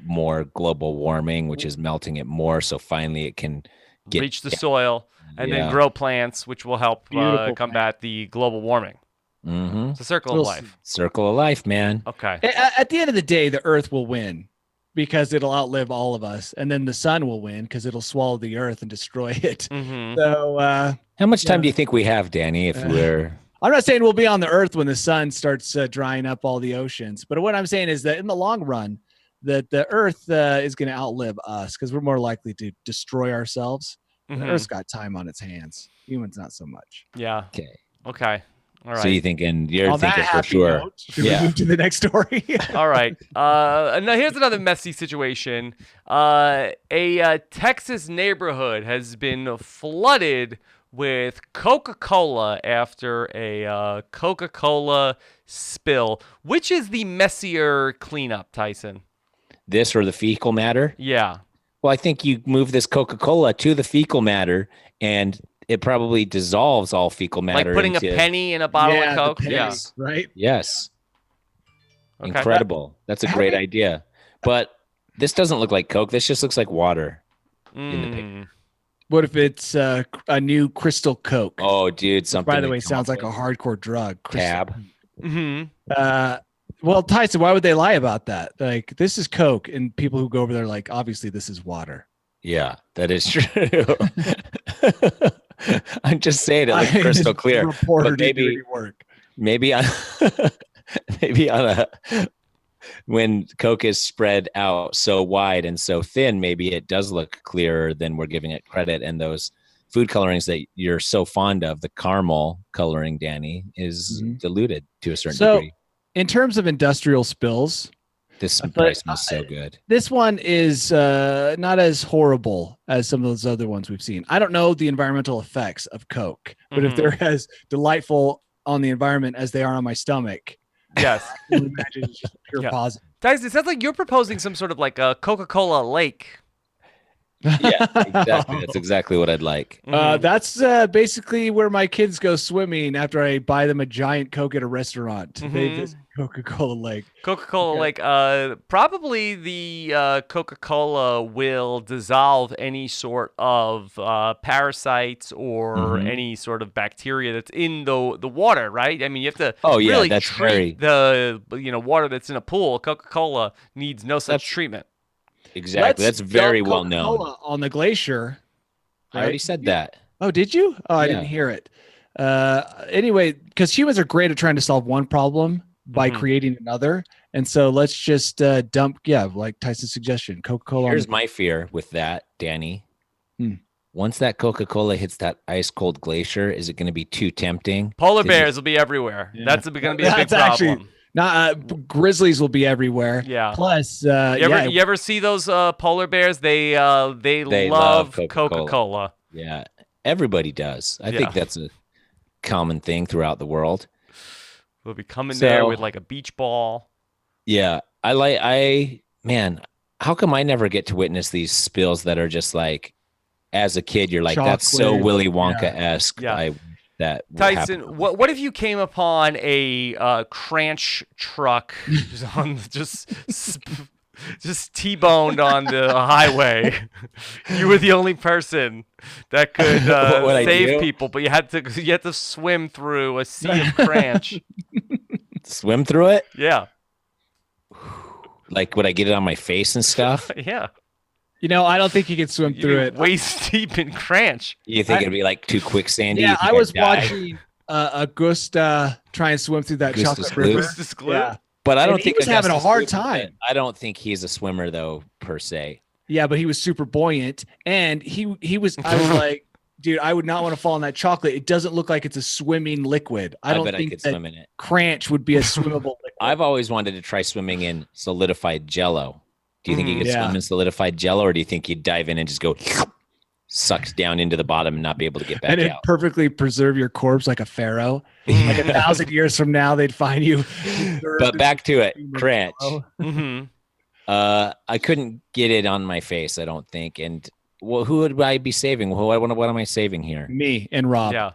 Speaker 2: more global warming, which is melting it more. So finally, it can get
Speaker 1: reach the soil and then
Speaker 2: Yeah.
Speaker 1: grow plants, which will help
Speaker 3: Beautiful
Speaker 1: combat the global warming.
Speaker 2: Mhm.
Speaker 1: It's a circle
Speaker 3: We'll
Speaker 1: of
Speaker 3: see.
Speaker 1: life.
Speaker 2: Circle of life, man.
Speaker 1: Okay.
Speaker 3: At the end of the day, the Earth will win because it'll outlive all of us, and then the sun will win because it'll swallow the Earth and destroy it.
Speaker 1: Mm-hmm.
Speaker 3: So
Speaker 2: How much time
Speaker 3: Yeah.
Speaker 2: do you think we have, Danny? If we're
Speaker 3: I'm not saying we'll be on the Earth when the sun starts drying up all the oceans, but what I'm saying is that in the long run, that the Earth is going to outlive us because we're more likely to destroy ourselves. The
Speaker 1: Mhm.
Speaker 3: Earth's got time on its hands. Humans, not so much.
Speaker 1: Yeah.
Speaker 2: okay,
Speaker 1: Okay. All right.
Speaker 2: so you're
Speaker 3: On that
Speaker 2: thinking for
Speaker 3: happy
Speaker 2: sure.
Speaker 3: note, should
Speaker 2: Yeah.
Speaker 3: we move to the next story?
Speaker 1: All right. Now here's another messy situation. A Texas neighborhood has been flooded with Coca-Cola after a Coca-Cola spill. Which is the messier cleanup, Tyson?
Speaker 2: This or the fecal matter?
Speaker 1: Yeah.
Speaker 2: Well, I think you move this Coca-Cola to the fecal matter, and it probably dissolves all fecal matter.
Speaker 1: Like putting a
Speaker 2: into-
Speaker 1: penny in a bottle
Speaker 3: Yeah,
Speaker 1: of
Speaker 3: the
Speaker 1: Coke?
Speaker 3: penny,
Speaker 1: Yeah.
Speaker 3: right?
Speaker 2: Yes,
Speaker 1: Okay.
Speaker 2: incredible. That's a great idea. But this doesn't look like Coke. This just looks like water. in the
Speaker 1: Mm.
Speaker 3: What if it's a new Crystal Coke?
Speaker 2: Oh, dude,
Speaker 3: Which,
Speaker 2: something.
Speaker 3: by the
Speaker 2: to
Speaker 3: way,
Speaker 2: come
Speaker 3: sounds
Speaker 2: up
Speaker 3: like a
Speaker 2: with.
Speaker 3: hardcore drug. Crystal
Speaker 2: Tab.
Speaker 3: Coke.
Speaker 1: Mm-hmm.
Speaker 3: Well, Tyson, why would they lie about that? Like, this is Coke, and people who go over there, like, obviously, this is water.
Speaker 2: Yeah, that is true. I'm just saying it looks
Speaker 3: I-
Speaker 2: crystal
Speaker 3: this
Speaker 2: clear,
Speaker 3: reporter
Speaker 2: but
Speaker 3: didn't do
Speaker 2: maybe
Speaker 3: any work.
Speaker 2: maybe on maybe on a when Coke is spread out so wide and so thin, maybe it does look clearer than we're giving it credit. And those food colorings that you're so fond of, the caramel coloring, Danny, is
Speaker 3: Mhm.
Speaker 2: diluted to a certain
Speaker 3: So,
Speaker 2: degree.
Speaker 3: in terms of industrial spills,
Speaker 2: This
Speaker 3: I feel
Speaker 2: probably
Speaker 3: like,
Speaker 2: smells so good.
Speaker 3: this one is not as horrible as some of those other ones we've seen. I don't know the environmental effects of Coke, but if
Speaker 1: Mhm.
Speaker 3: they're as delightful on the environment as they are on my stomach,
Speaker 1: Yes.
Speaker 3: I can only imagine it's just pure
Speaker 1: Yeah.
Speaker 3: positive.
Speaker 1: Tyson, it sounds like you're proposing some sort of like a Coca-Cola lake.
Speaker 2: Yeah, exactly. That's exactly what I'd like.
Speaker 1: Mhm.
Speaker 3: That's basically where my kids go swimming after I buy them a giant Coke at a restaurant. They
Speaker 1: Mhm.
Speaker 3: visit Coca-Cola Lake.
Speaker 1: Coca-Cola
Speaker 3: Okay.
Speaker 1: Lake. Probably the Coca-Cola will dissolve any sort of parasites or
Speaker 2: Mhm.
Speaker 1: any sort of bacteria that's in the water, right? I mean, you have to
Speaker 2: Oh yeah,
Speaker 1: really
Speaker 2: that's
Speaker 1: treat the water that's in a pool. Coca-Cola needs no such
Speaker 2: That's
Speaker 1: treatment.
Speaker 2: exactly.
Speaker 3: Let's
Speaker 2: That's very
Speaker 3: dump
Speaker 2: well known.
Speaker 3: Coca-Cola on the glacier.
Speaker 2: I already said that.
Speaker 3: Oh, did you? Oh, I didn't
Speaker 2: Yeah.
Speaker 3: hear it. Anyway, because humans are great at trying to solve one problem by
Speaker 1: Mhm.
Speaker 3: creating another. And so let's just dump, like Tyson's suggestion, Coca-Cola.
Speaker 2: Here's my fear with that, Danny.
Speaker 3: Hmm.
Speaker 2: Once that Coca-Cola hits that ice cold glacier, is it going to be too tempting?
Speaker 1: Polar
Speaker 2: to
Speaker 1: bears
Speaker 2: just-
Speaker 1: will be everywhere.
Speaker 3: Yeah.
Speaker 1: That's going to be a big
Speaker 3: That's actually
Speaker 1: problem.
Speaker 3: not grizzlies will be everywhere.
Speaker 1: Yeah.
Speaker 3: Plus,
Speaker 1: You ever see those polar bears? They
Speaker 2: They
Speaker 1: love
Speaker 2: love
Speaker 1: Coca-Cola.
Speaker 2: Yeah, everybody does. I
Speaker 1: Yeah.
Speaker 2: think that's a common thing throughout the world.
Speaker 1: They'll be coming there with
Speaker 2: So-
Speaker 1: like a beach ball.
Speaker 2: Yeah, man, how come I never get to witness these spills that are just like, as a kid, you're like, that's so
Speaker 3: Chocolate.
Speaker 2: Willy Wonka-esque.
Speaker 1: Yeah.
Speaker 2: I wish that would
Speaker 1: Tyson,
Speaker 2: happen.
Speaker 1: what if you came upon a Kranch truck just T-boned on the highway? You were the only person that could
Speaker 2: What would I
Speaker 1: save
Speaker 2: do?
Speaker 1: people, but you had to swim through a sea of Kranch.
Speaker 2: Swim through it?
Speaker 1: Yeah,
Speaker 2: Like, would I get it on my face and stuff?
Speaker 1: yeah.
Speaker 3: I don't think you can swim
Speaker 1: You'd
Speaker 3: through
Speaker 1: be
Speaker 3: it.
Speaker 1: waist deep in Kranch.
Speaker 2: You think it'd be like too quicksandy?
Speaker 3: Yeah,
Speaker 2: You think
Speaker 3: I was
Speaker 2: I'd die?
Speaker 3: watching Augusta try and swim through that
Speaker 2: Augustus
Speaker 3: chocolate river.
Speaker 2: Gloop?
Speaker 1: Augustus Gloop?
Speaker 3: Yeah.
Speaker 2: But I
Speaker 3: And
Speaker 2: don't
Speaker 3: he
Speaker 2: think
Speaker 3: was having a
Speaker 2: Augustus
Speaker 3: hard
Speaker 2: Gloop is
Speaker 3: time.
Speaker 2: I don't think he's a swimmer though, per se.
Speaker 3: Yeah, but he was super buoyant, and he was. I was like, dude, I would not want to fall in that chocolate. It doesn't look like it's a swimming liquid. I don't
Speaker 2: bet I
Speaker 3: think
Speaker 2: could
Speaker 3: that
Speaker 2: swim in it.
Speaker 3: Cranch would be a swimmable liquid.
Speaker 2: I've always wanted to try swimming in solidified Jello. Do you think you could
Speaker 3: Yeah.
Speaker 2: swim in solidified Jello, or do you think you'd dive in and just go sucked down into the bottom and not be able to get back
Speaker 3: and it
Speaker 2: out?
Speaker 3: perfectly preserve your corpse like a pharaoh. Like 1,000 years from now, they'd find you.
Speaker 2: But back to it, Kranch.
Speaker 1: Mm-hmm.
Speaker 2: I couldn't get it on my face, I don't think. And well, who would I be saving? What am I saving here?
Speaker 3: Me and Rob.
Speaker 1: Yeah.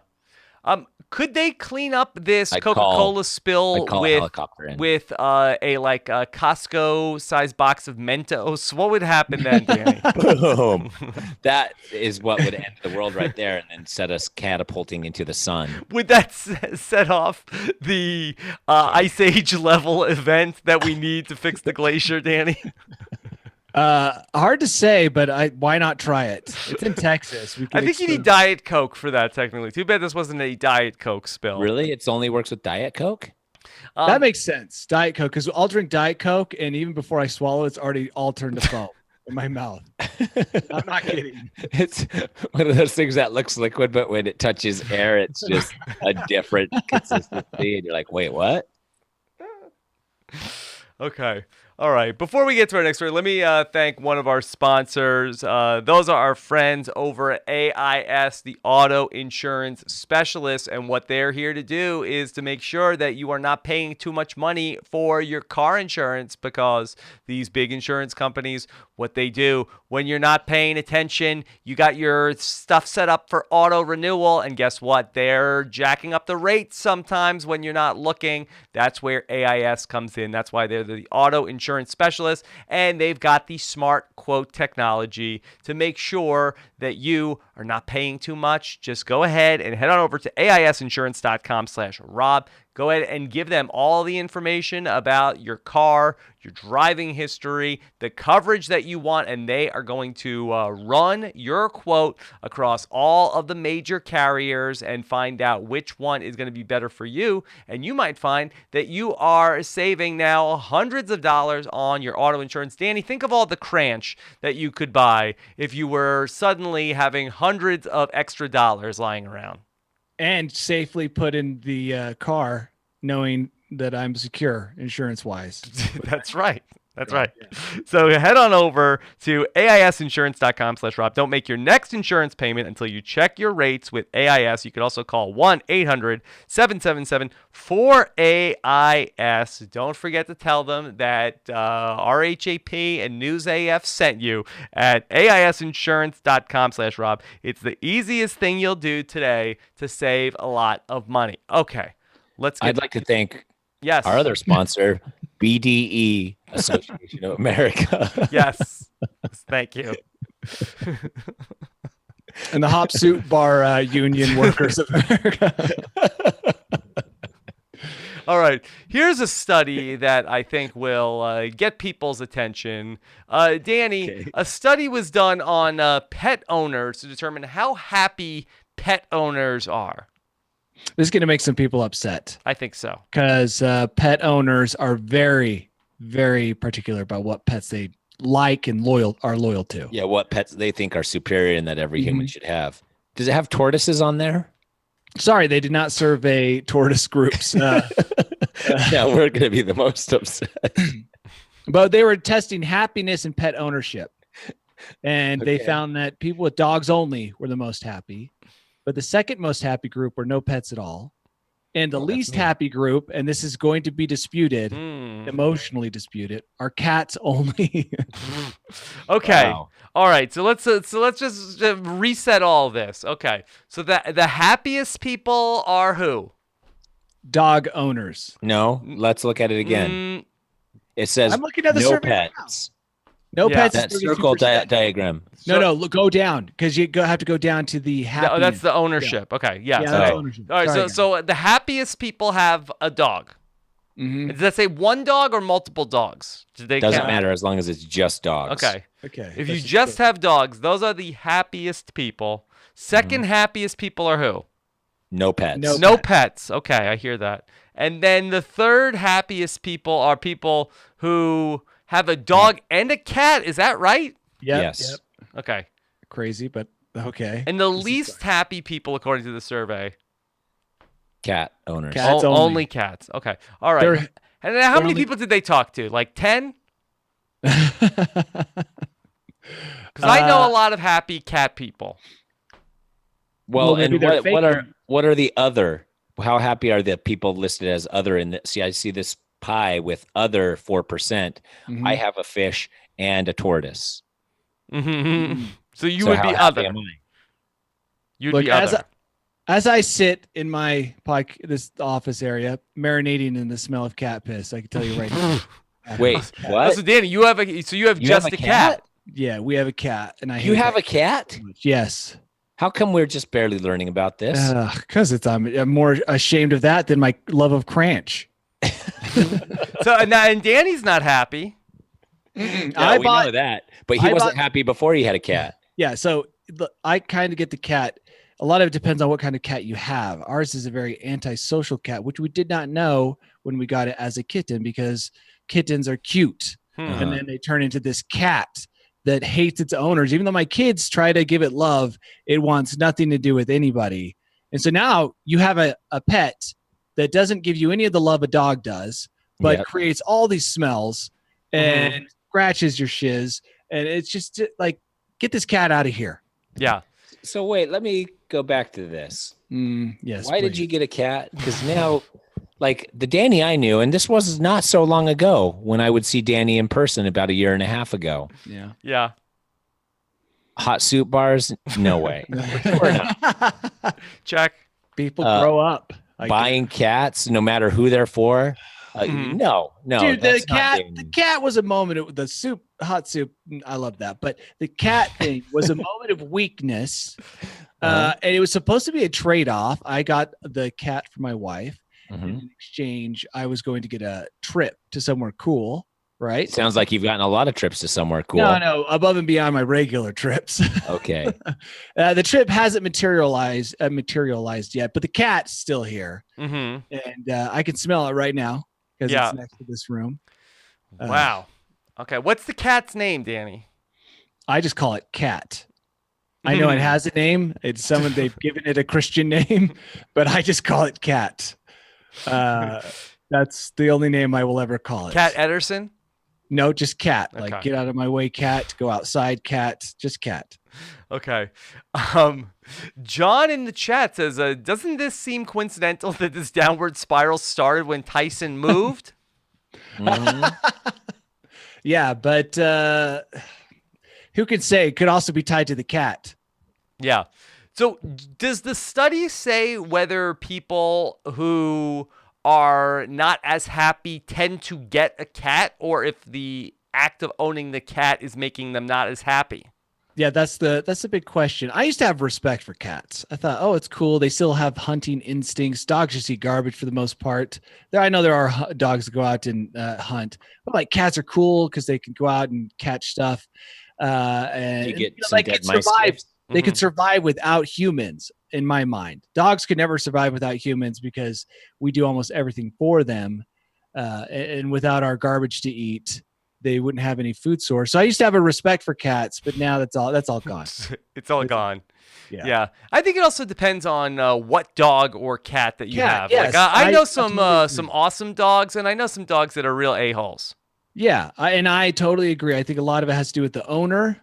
Speaker 1: Could they clean up this
Speaker 2: I'd call-
Speaker 1: Coca-Cola spill
Speaker 2: I'd call a
Speaker 1: with
Speaker 2: helicopter in.
Speaker 1: a Costco-sized box of Mentos? What would happen then, Danny?
Speaker 2: Boom. That is what would end the world right there, and then set us catapulting into the sun.
Speaker 1: Would that set off the Ice Age level event that we need to fix the glacier, Danny?
Speaker 3: Hard to say, but why not try it? It's in Texas. We
Speaker 1: I
Speaker 3: can
Speaker 1: think you need
Speaker 3: experiment.
Speaker 1: Diet Coke for that, technically. Too bad this wasn't a Diet Coke spill.
Speaker 2: Really? It only works with Diet Coke?
Speaker 3: That makes sense. Diet Coke, because I'll drink Diet Coke, and even before I swallow, it's already all turned to foam in my mouth. I'm not kidding.
Speaker 2: It's one of those things that looks liquid, but when it touches air, it's just a different consistency. And you're like, wait, what?
Speaker 1: Okay. All right. Before we get to our next story, let me thank one of our sponsors. Those are our friends over at AIS, the auto insurance specialists. And what they're here to do is to make sure that you are not paying too much money for your car insurance, because these big insurance companies, what they do when you're not paying attention, you got your stuff set up for auto renewal. And guess what? They're jacking up the rates sometimes when you're not looking. That's where AIS comes in. That's why they're the auto insurance insurance specialist, and they've got the smart quote technology to make sure that you are not paying too much. Just go ahead and head on over to aisinsurance.com/Rob. Go ahead and give them all the information about your car, your driving history, the coverage that you want, and they are going to run your quote across all of the major carriers and find out which one is going to be better for you. And you might find that you are saving now hundreds of dollars on your auto insurance. Danny, think of all the Kranch that you could buy if you were suddenly having hundreds of extra dollars lying around.
Speaker 3: And safely put in the car, knowing that I'm secure insurance-wise.
Speaker 1: That's right. That's right. So head on over to aisinsurance.com/Rob. Don't make your next insurance payment until you check your rates with AIS. You could also call 1-800-777-4AIS. Don't forget to tell them that RHAP and News AF sent you at aisinsurance.com/Rob. It's the easiest thing you'll do today to save a lot of money. Okay.
Speaker 2: I'd like to thank
Speaker 1: yes.
Speaker 2: our other sponsor, BDE Association of America.
Speaker 1: Yes. Thank you.
Speaker 3: And the Hop Suit Bar Union Workers of America.
Speaker 1: All right. Here's a study that I think will get people's attention. Danny,
Speaker 2: Okay.
Speaker 1: a study was done on pet owners to determine how happy pet owners are.
Speaker 3: This is going to make some people upset
Speaker 1: I think so.
Speaker 3: because pet owners are very, very particular about what pets they like and are loyal to.
Speaker 2: Yeah, what pets they think are superior and that every human should have. Does it have tortoises on there?
Speaker 3: Sorry, they did not survey tortoise groups.
Speaker 2: Yeah, we're going to be the most upset.
Speaker 3: But they were testing happiness and pet ownership. And they
Speaker 2: Okay.
Speaker 3: found that people with dogs only were the most happy. But the second most happy group were no pets at all. And the least happy group, and this is going to be disputed, emotionally disputed, are cats only.
Speaker 1: Okay.
Speaker 2: Wow.
Speaker 1: All right. So let's just reset all this. Okay. So the happiest people are who?
Speaker 3: Dog owners.
Speaker 2: No, let's look at it again. It says
Speaker 3: I'm looking at the
Speaker 2: no
Speaker 3: survey right
Speaker 2: pets.
Speaker 3: No
Speaker 1: Yeah.
Speaker 3: pets.
Speaker 2: That
Speaker 3: is
Speaker 2: circle
Speaker 3: 32%.
Speaker 2: diagram.
Speaker 3: No, look, go down because you have to go down to the happy.
Speaker 1: Oh, that's the ownership. Okay. Yeah.
Speaker 3: Yeah,
Speaker 1: so-
Speaker 3: that's
Speaker 2: okay.
Speaker 3: ownership.
Speaker 1: all right.
Speaker 3: Sorry,
Speaker 1: So the happiest people have a dog.
Speaker 3: Mhm.
Speaker 1: Does that say one dog or multiple dogs? Do they
Speaker 2: Doesn't
Speaker 1: count?
Speaker 2: matter as long as it's just dogs.
Speaker 1: Okay.
Speaker 3: Okay.
Speaker 1: If you
Speaker 3: Let's
Speaker 1: just
Speaker 3: go.
Speaker 1: have dogs, those are the happiest people. Second happiest people are who?
Speaker 2: No pets.
Speaker 3: No.
Speaker 1: No pets. Okay, I hear that. And then the third happiest people are people who have a dog and a cat. Is that right?
Speaker 3: Yep,
Speaker 2: Yes.
Speaker 3: yep.
Speaker 1: Okay.
Speaker 3: Crazy, but okay.
Speaker 1: And the least happy people, according to the survey,
Speaker 2: Cat owners.
Speaker 3: Cats
Speaker 1: only.
Speaker 3: only.
Speaker 1: Cats. Okay. All right.
Speaker 3: They're-
Speaker 1: And then how many
Speaker 3: only-
Speaker 1: people did they talk to? Like 10? Because I know a lot of happy cat people.
Speaker 2: Well,
Speaker 3: Well, maybe
Speaker 2: and
Speaker 3: they're
Speaker 2: what are the other? How happy are the people listed as other in the see? I see this pie with other 4%.
Speaker 3: Mhm.
Speaker 2: I have a fish and a tortoise.
Speaker 1: Mhm. So you
Speaker 2: So
Speaker 1: would
Speaker 2: how
Speaker 1: be
Speaker 2: happy
Speaker 1: other.
Speaker 2: am I?
Speaker 1: You'd
Speaker 3: Look,
Speaker 1: be other.
Speaker 3: as I sit in my this office area, marinating in the smell of cat piss, I can tell you right now.
Speaker 2: Wait,
Speaker 1: Oh,
Speaker 2: what?
Speaker 1: so Danny, you have you have
Speaker 2: You
Speaker 1: just
Speaker 2: have
Speaker 1: a cat.
Speaker 3: Yeah, we have a cat, and I
Speaker 2: You
Speaker 3: hate
Speaker 2: have
Speaker 3: that
Speaker 2: a cat?
Speaker 3: so much. Yes.
Speaker 2: How come we're just barely learning about this?
Speaker 3: Because I'm more ashamed of that than my love of Kranch.
Speaker 1: So and Danny's not happy.
Speaker 2: Yeah, we know that, but he
Speaker 3: I
Speaker 2: wasn't
Speaker 3: bought-
Speaker 2: happy before he had a cat.
Speaker 3: Yeah, so I kind of get the cat. A lot of it depends on what kind of cat you have. Ours is a very antisocial cat, which we did not know when we got it as a kitten because kittens are cute.
Speaker 2: Uh-huh.
Speaker 3: And then they turn into this cat that hates its owners. Even though my kids try to give it love, it wants nothing to do with anybody. And so now you have a pet that doesn't give you any of the love a dog does, but
Speaker 2: Yep.
Speaker 3: creates all these smells and scratches your shiz. And it's just like, get this cat out of here.
Speaker 1: Yeah.
Speaker 2: So wait, let me go back to this.
Speaker 3: Yes.
Speaker 2: Why did
Speaker 3: please.
Speaker 2: you get a cat? Because now, like the Danny I knew, and this was not so long ago when I would see Danny in person about a year and a half ago.
Speaker 3: Yeah.
Speaker 1: Yeah.
Speaker 2: Hot soup bars? No way.
Speaker 1: Check.
Speaker 3: People
Speaker 2: Uh,
Speaker 3: grow up. I
Speaker 2: Buying cats, no matter who they're for.
Speaker 1: Mhm.
Speaker 2: No,
Speaker 3: Dude,
Speaker 2: that's not Danny.
Speaker 3: the cat was a moment of the soup, hot soup. I love that. But the cat thing was a moment of weakness. And it was supposed to be a trade-off. I got the cat for my wife.
Speaker 2: Mhm.
Speaker 3: In exchange, I was going to get a trip to somewhere cool, right?
Speaker 2: Sounds like you've gotten a lot of trips to somewhere cool.
Speaker 3: No, above and beyond my regular trips.
Speaker 2: Okay.
Speaker 3: The trip hasn't materialized yet, but the cat's still here,
Speaker 1: Mhm.
Speaker 3: and I can smell it right now because
Speaker 1: Yeah.
Speaker 3: it's next to this room.
Speaker 1: Wow. Okay. What's the cat's name, Danny?
Speaker 3: I just call it Cat. I know it has a name. It's someone they've given it a Christian name, but I just call it Cat. That's the only name I will ever call it.
Speaker 1: Cat Ederson?
Speaker 3: No, just Cat. Like,
Speaker 1: Okay.
Speaker 3: get out of my way, Cat. Go outside, Cat. Just Cat.
Speaker 1: Okay. John in the chat says, doesn't this seem coincidental that this downward spiral started when Tyson moved?
Speaker 2: Mhm.
Speaker 3: Yeah, but who can say? It could also be tied to the cat.
Speaker 1: Yeah. So does the study say whether people who are not as happy tend to get a cat, or if the act of owning the cat is making them not as happy?
Speaker 3: Yeah, that's a big question. I used to have respect for cats. I thought, oh, it's cool. They still have hunting instincts. Dogs just eat garbage for the most part. I know there are dogs that go out and hunt, but like cats are cool because they can go out and catch stuff. And
Speaker 2: You get
Speaker 3: you know,
Speaker 2: some
Speaker 3: they
Speaker 2: dead
Speaker 3: could
Speaker 2: mice
Speaker 3: survive.
Speaker 2: gifts?
Speaker 3: They could survive without humans, in my mind. Dogs could never survive without humans because we do almost everything for them, and without our garbage to eat, they wouldn't have any food source. So I used to have a respect for cats, but now that's all gone.
Speaker 1: It's all gone.
Speaker 3: Yeah.
Speaker 1: Yeah. I think it also depends on what dog or cat that you
Speaker 3: Cat,
Speaker 1: have.
Speaker 3: yes,
Speaker 1: Like I know
Speaker 3: I
Speaker 1: some
Speaker 3: totally agree.
Speaker 1: some awesome dogs, and I know some dogs that are real a-holes.
Speaker 3: Yeah, and I totally agree. I think a lot of it has to do with the owner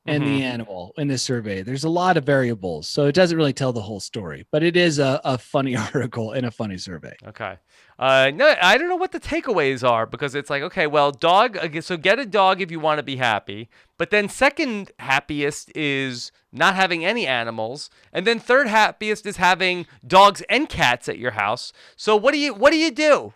Speaker 3: and
Speaker 1: Mhm.
Speaker 3: the animal in this survey. There's a lot of variables, so it doesn't really tell the whole story, but it is a funny article and a funny survey.
Speaker 1: Okay. No, I don't know what the takeaways are, because it's like, okay, well, dog. Okay, so get a dog if you want to be happy, but then second happiest is not having any animals, and then third happiest is having dogs and cats at your house. So what do you do?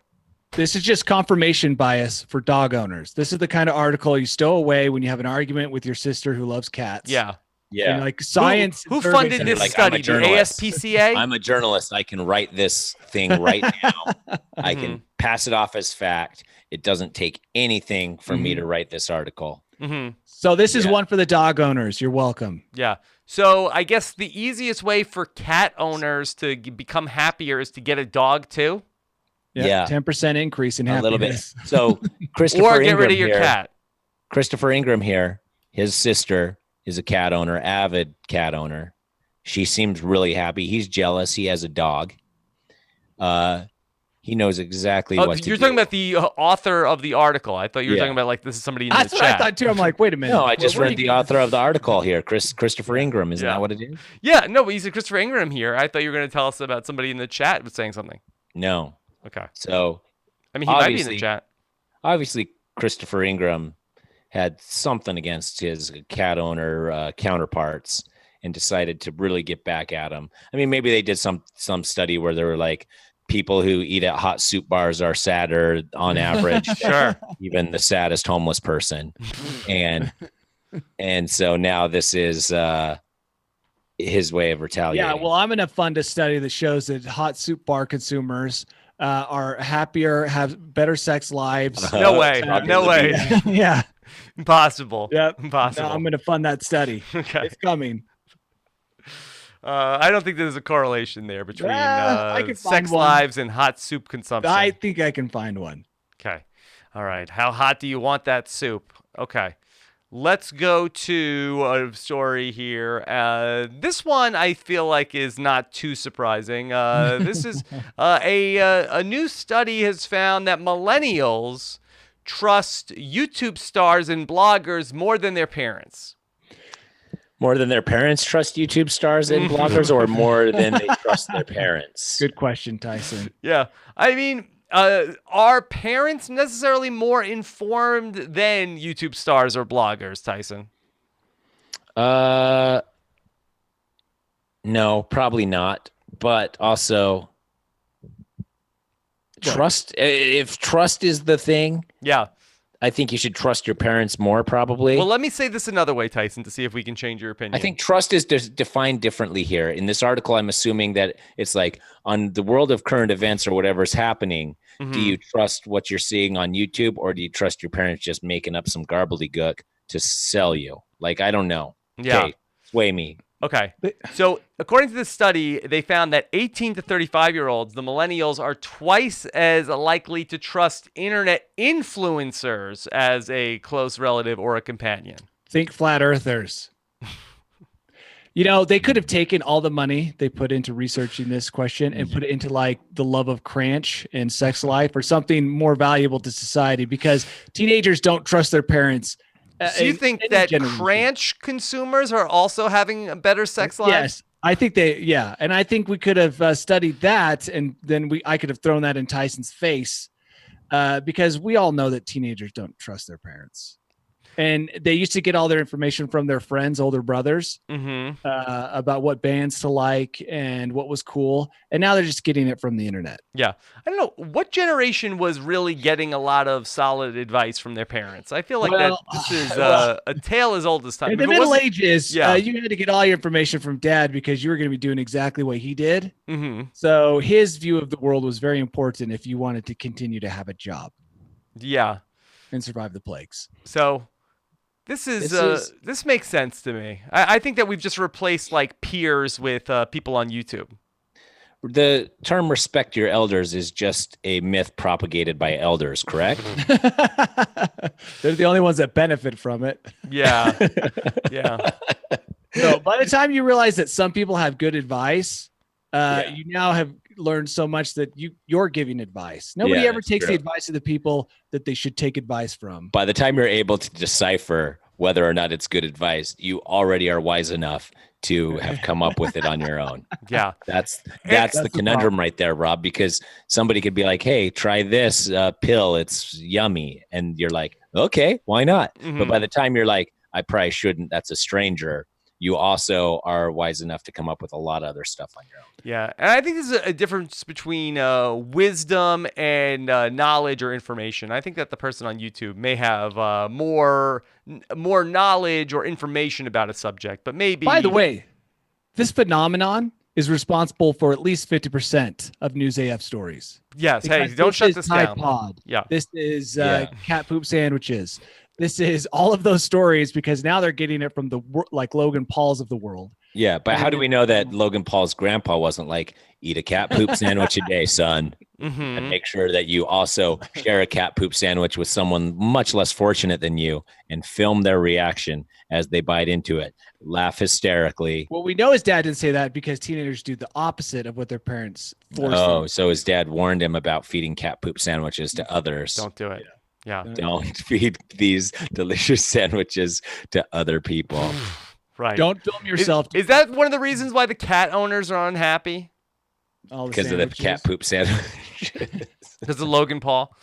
Speaker 3: This is just confirmation bias for dog owners. This is the kind of article you stow away when you have an argument with your sister who loves cats.
Speaker 1: Yeah.
Speaker 3: And like science.
Speaker 1: Who
Speaker 3: and surveys
Speaker 1: funded
Speaker 3: are
Speaker 1: this
Speaker 2: like,
Speaker 1: study?
Speaker 2: I'm a
Speaker 1: The
Speaker 2: journalist.
Speaker 1: ASPCA?
Speaker 2: I'm a journalist. I can write this thing right now. I can pass it off as fact. It doesn't take anything for me to write this article.
Speaker 1: Mm-hmm.
Speaker 3: So this is one for the dog owners. You're welcome.
Speaker 1: Yeah. So I guess the easiest way for cat owners to become happier is to get a dog too,
Speaker 2: Yeah.
Speaker 3: 10% increase in
Speaker 2: A little bit.
Speaker 3: happiness.
Speaker 2: So Christopher
Speaker 1: or get
Speaker 2: Ingram
Speaker 1: rid of your
Speaker 2: here,
Speaker 1: cat.
Speaker 2: Christopher Ingram here, his sister is a cat owner, avid cat owner. She seems really happy. He's jealous. He has a dog. He knows exactly what to do.
Speaker 1: You're talking about the author of the article. I thought you were
Speaker 2: Yeah.
Speaker 1: talking about like this is somebody in
Speaker 3: That's
Speaker 1: the
Speaker 3: what I
Speaker 1: chat.
Speaker 3: thought too. I'm like, wait a minute.
Speaker 2: No, I just
Speaker 3: What are
Speaker 2: read
Speaker 3: you
Speaker 2: the
Speaker 3: gonna-
Speaker 2: author of the article here, Christopher Ingram. Isn't
Speaker 1: Yeah.
Speaker 2: that what it is?
Speaker 1: Yeah, no, but you said Christopher Ingram here. I thought you were going to tell us about somebody in the chat was saying something.
Speaker 2: No.
Speaker 1: Okay.
Speaker 2: So
Speaker 1: I mean, he might be in the
Speaker 2: Obviously-
Speaker 1: chat.
Speaker 2: obviously, Christopher Ingram had something against his cat owner counterparts and decided to really get back at him. I mean, maybe they did some study where they were like, people who eat at hot soup bars are sadder on average
Speaker 1: Sure.
Speaker 2: than even the saddest homeless person. And so now this is his way of retaliating.
Speaker 3: Yeah, well, I'm going to fund a study that shows that hot soup bar consumers are happier, have better sex lives.
Speaker 1: No way.
Speaker 2: Probably
Speaker 1: No
Speaker 2: the
Speaker 1: way.
Speaker 2: beast.
Speaker 3: Yeah.
Speaker 1: Impossible.
Speaker 3: Yep.
Speaker 1: Impossible.
Speaker 3: No, I'm going to fund that study.
Speaker 1: Okay.
Speaker 3: It's coming.
Speaker 1: I don't think there's a correlation there between
Speaker 3: I can find
Speaker 1: sex
Speaker 3: one.
Speaker 1: lives and hot soup consumption.
Speaker 3: I think I can find one.
Speaker 1: Okay. All right. How hot do you want that soup? Okay. Let's go to a story here. This one I feel like is not too surprising. This is a new study has found that millennials trust YouTube stars and bloggers more than their parents.
Speaker 2: More than their parents trust YouTube stars and bloggers, or more than they trust their parents?
Speaker 3: Good question, Tyson.
Speaker 1: Yeah. I mean, are parents necessarily more informed than YouTube stars or bloggers, Tyson?
Speaker 2: No, probably not. But also, trust. If trust is the thing,
Speaker 1: Yeah.
Speaker 2: I think you should trust your parents more, probably.
Speaker 1: Well, let me say this another way, Tyson, to see if we can change your opinion.
Speaker 2: I think trust is defined differently here. In this article, I'm assuming that it's like on the world of current events or whatever's happening, do you trust what you're seeing on YouTube, or do you trust your parents just making up some gobbledygook to sell you? Like, I don't know.
Speaker 1: Yeah.
Speaker 2: Okay, sway me.
Speaker 1: Okay. So, according to this study, they found that 18 to 35-year-olds, the millennials, are twice as likely to trust internet influencers as a close relative or a companion.
Speaker 3: Think flat earthers. They could have taken all the money they put into researching this question and put it into like the love of Kranch and sex life or something more valuable to society, because teenagers don't trust their parents.
Speaker 1: So you think that Kranch consumers are also having a better sex lives?
Speaker 3: Yes, I think and I think we could have studied that, and then I could have thrown that in Tyson's face, because we all know that teenagers don't trust their parents, and they used to get all their information from their friends, older brothers, about what bands to like and what was cool, and now they're just getting it from the internet.
Speaker 1: Yeah. I don't know. What generation was really getting a lot of solid advice from their parents? I feel like this is a tale as old as time.
Speaker 3: In the Middle Ages, you had to get all your information from dad because you were going to be doing exactly what he did. So his view of the world was very important if you wanted to continue to have a job.
Speaker 1: Yeah.
Speaker 3: And survive the plagues.
Speaker 1: So this makes sense to me. I think that we've just replaced like peers with people on YouTube.
Speaker 2: The term respect your elders is just a myth propagated by elders, correct?
Speaker 3: They're the only ones that benefit from it.
Speaker 1: Yeah. Yeah.
Speaker 3: So by the time you realize that some people have good advice, you now have learned so much that you're giving advice. Nobody ever takes the advice of the people that they should take advice from.
Speaker 2: By the time you're able to decipher whether or not it's good advice, you already are wise enough to have come up with it on your own.
Speaker 1: Yeah.
Speaker 2: That's the conundrum right there, Rob, because somebody could be like, hey, try this pill. It's yummy. And you're like, okay, why not? But by the time you're like, I probably shouldn't, that's a stranger, you also are wise enough to come up with a lot of other stuff on your own.
Speaker 1: Yeah. And I think there's a difference between wisdom and knowledge or information. I think that the person on YouTube may have more knowledge or information about a subject, but maybe...
Speaker 3: By the way, this phenomenon is responsible for at least 50% of News AF stories.
Speaker 1: Yes. Hey, don't shut this down.
Speaker 3: Pod.
Speaker 1: Yeah.
Speaker 3: This is cat poop sandwiches. This is all of those stories, because now they're getting it from the like Logan Pauls of the world.
Speaker 2: Yeah, but how do we know that Logan Paul's grandpa wasn't like, eat a cat poop sandwich a day, son, and make sure that you also share a cat poop sandwich with someone much less fortunate than you and film their reaction as they bite into it, laugh hysterically.
Speaker 3: Well, we know his dad didn't say that because teenagers do the opposite of what their parents force them.
Speaker 2: So his dad warned him about feeding cat poop sandwiches to others.
Speaker 1: Don't do it. Yeah.
Speaker 2: Don't feed these delicious sandwiches to other people.
Speaker 1: Right.
Speaker 3: Don't film yourself.
Speaker 1: Is that one of the reasons why the cat owners are unhappy?
Speaker 2: Because of the cat poop sandwich.
Speaker 1: Because of Logan Paul.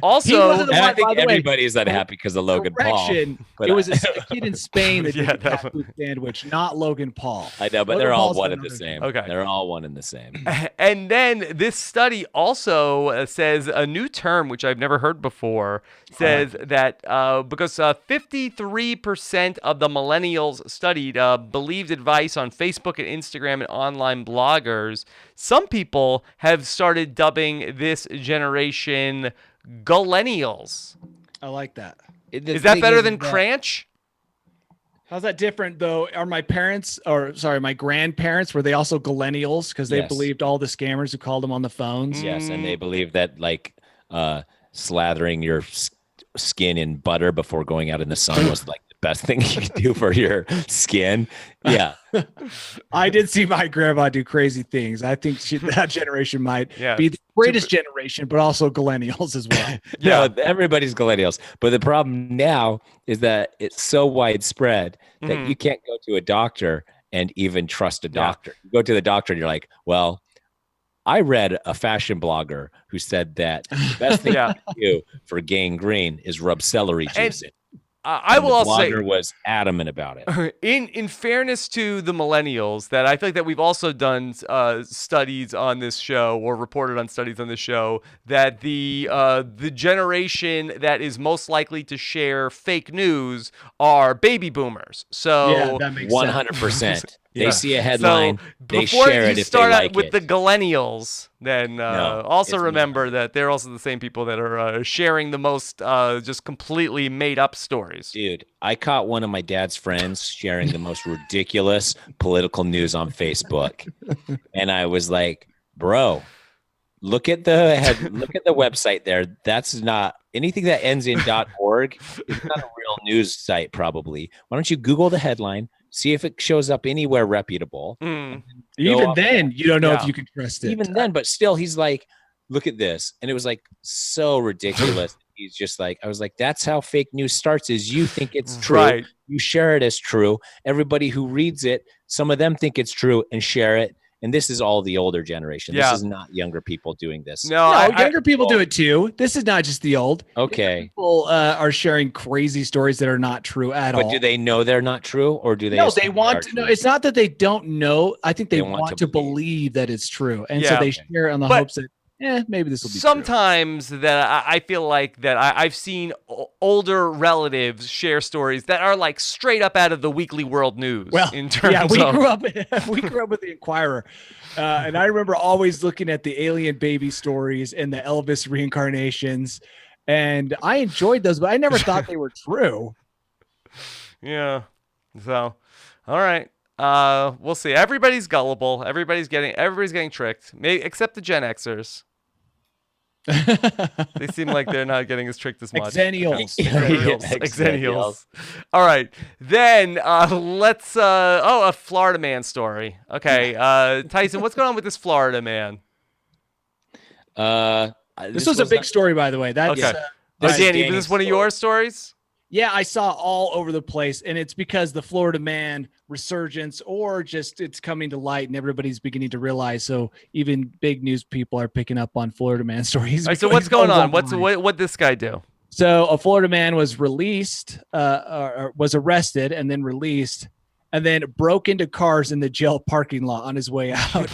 Speaker 1: Also,
Speaker 2: I think everybody's unhappy because of Logan Paul.
Speaker 3: But it was a kid in Spain that did the cat poop sandwich, not Logan Paul.
Speaker 2: I know, but
Speaker 3: Logan
Speaker 2: they're all
Speaker 3: Paul's
Speaker 2: one and the same.
Speaker 1: Okay.
Speaker 2: They're all one and the same.
Speaker 1: And then this study also says a new term, which I've never heard before, says that because 53% of the millennials studied believed advice on Facebook and Instagram and online bloggers, some people have started dubbing this generation Gullennials.
Speaker 3: I like that.
Speaker 1: Is that better than Kranch?
Speaker 3: How's that different though? Are my grandparents, were they also Gullennials because they believed all the scammers who called them on the phones?
Speaker 2: Yes, and they believe that like slathering your skin in butter before going out in the sun was like the best thing you could do for your skin. Yeah.
Speaker 3: I did see my grandma do crazy things. I think that generation might be the greatest generation, but also Gullennials as well.
Speaker 2: Yeah, no, everybody's Gullennials. But the problem now is that it's so widespread that you can't go to a doctor and even trust a doctor. You go to the doctor and you're like, well, I read a fashion blogger who said that the best thing you can do for gangrene is rub celery juice in.
Speaker 1: I
Speaker 2: And
Speaker 1: will
Speaker 2: the
Speaker 1: also say,
Speaker 2: blogger was adamant about it.
Speaker 1: in fairness to the millennials, that I feel like that we've also done studies on this show, or reported on studies on this show, that the generation that is most likely to share fake news are baby boomers.
Speaker 3: Yeah,
Speaker 1: So
Speaker 3: that makes sense.
Speaker 2: 100%. They
Speaker 3: Yeah.
Speaker 2: see a headline,
Speaker 1: so
Speaker 2: they
Speaker 1: before
Speaker 2: share
Speaker 1: you
Speaker 2: it if
Speaker 1: start
Speaker 2: they
Speaker 1: out
Speaker 2: like
Speaker 1: with
Speaker 2: it.
Speaker 1: the millennials, then
Speaker 2: No,
Speaker 1: also
Speaker 2: it's
Speaker 1: remember that they're also the same people that are sharing the most just completely made up stories.
Speaker 2: Dude, I caught one of my dad's friends sharing the most ridiculous political news on Facebook. And I was like, bro, look at the website there. That's not anything that ends in .org is not a real news site, probably. Why don't you Google the headline, see if it shows up anywhere reputable.
Speaker 1: Mm.
Speaker 3: Even then, you don't know if
Speaker 1: Yeah.
Speaker 3: you can trust it.
Speaker 2: Even then, but still, he's like, look at this. And it was like so ridiculous. He's just like, I was like, that's how fake news starts, is you think it's true.
Speaker 1: Right.
Speaker 2: You share it as true. Everybody who reads it, some of them think it's true and share it. And this is all the older generation.
Speaker 1: Yeah.
Speaker 2: This is not younger people doing this.
Speaker 1: No,
Speaker 3: younger people do it too. This is not just the old.
Speaker 2: Okay.
Speaker 3: People are sharing crazy stories that are not true at all.
Speaker 2: But do they know they're not true, or do they?
Speaker 3: No,
Speaker 2: assume
Speaker 3: they want
Speaker 2: are
Speaker 3: to. No,
Speaker 2: true?
Speaker 3: it's not that they don't know. I think they,
Speaker 2: They
Speaker 3: want to believe that it's true, and
Speaker 1: Yeah.
Speaker 3: so they share it on the
Speaker 1: But
Speaker 3: hopes that, maybe this will be true.
Speaker 1: sometimes that I feel like that I've seen older relatives share stories that are like straight up out of the Weekly World News.
Speaker 3: Well,
Speaker 1: in terms
Speaker 3: yeah, we
Speaker 1: of
Speaker 3: grew up. We grew up with the Inquirer, and I remember always looking at the alien baby stories and the Elvis reincarnations, and I enjoyed those, but I never thought they were true.
Speaker 1: Yeah. So, all right. We'll see. Everybody's gullible. Everybody's getting tricked. Maybe except the Gen Xers. They seem like they're not getting as tricked as much.
Speaker 3: Xennials.
Speaker 1: Xennials. All right. Then let's a Florida man story. Okay. Tyson, what's going on with this Florida man?
Speaker 3: This was a big story, by the way. That's
Speaker 1: Okay.
Speaker 2: This is
Speaker 1: Danny, is
Speaker 2: Danny's
Speaker 1: this one of
Speaker 2: story.
Speaker 1: your stories?
Speaker 3: yeah, I saw all over the place, and it's because the Florida man resurgence, or just it's coming to light, and everybody's beginning to realize. So even big news people are picking up on Florida man stories.
Speaker 1: All right, so what's going on? What this guy do?
Speaker 3: So a Florida man was released, or was arrested, and then released, and then broke into cars in the jail parking lot on his way out.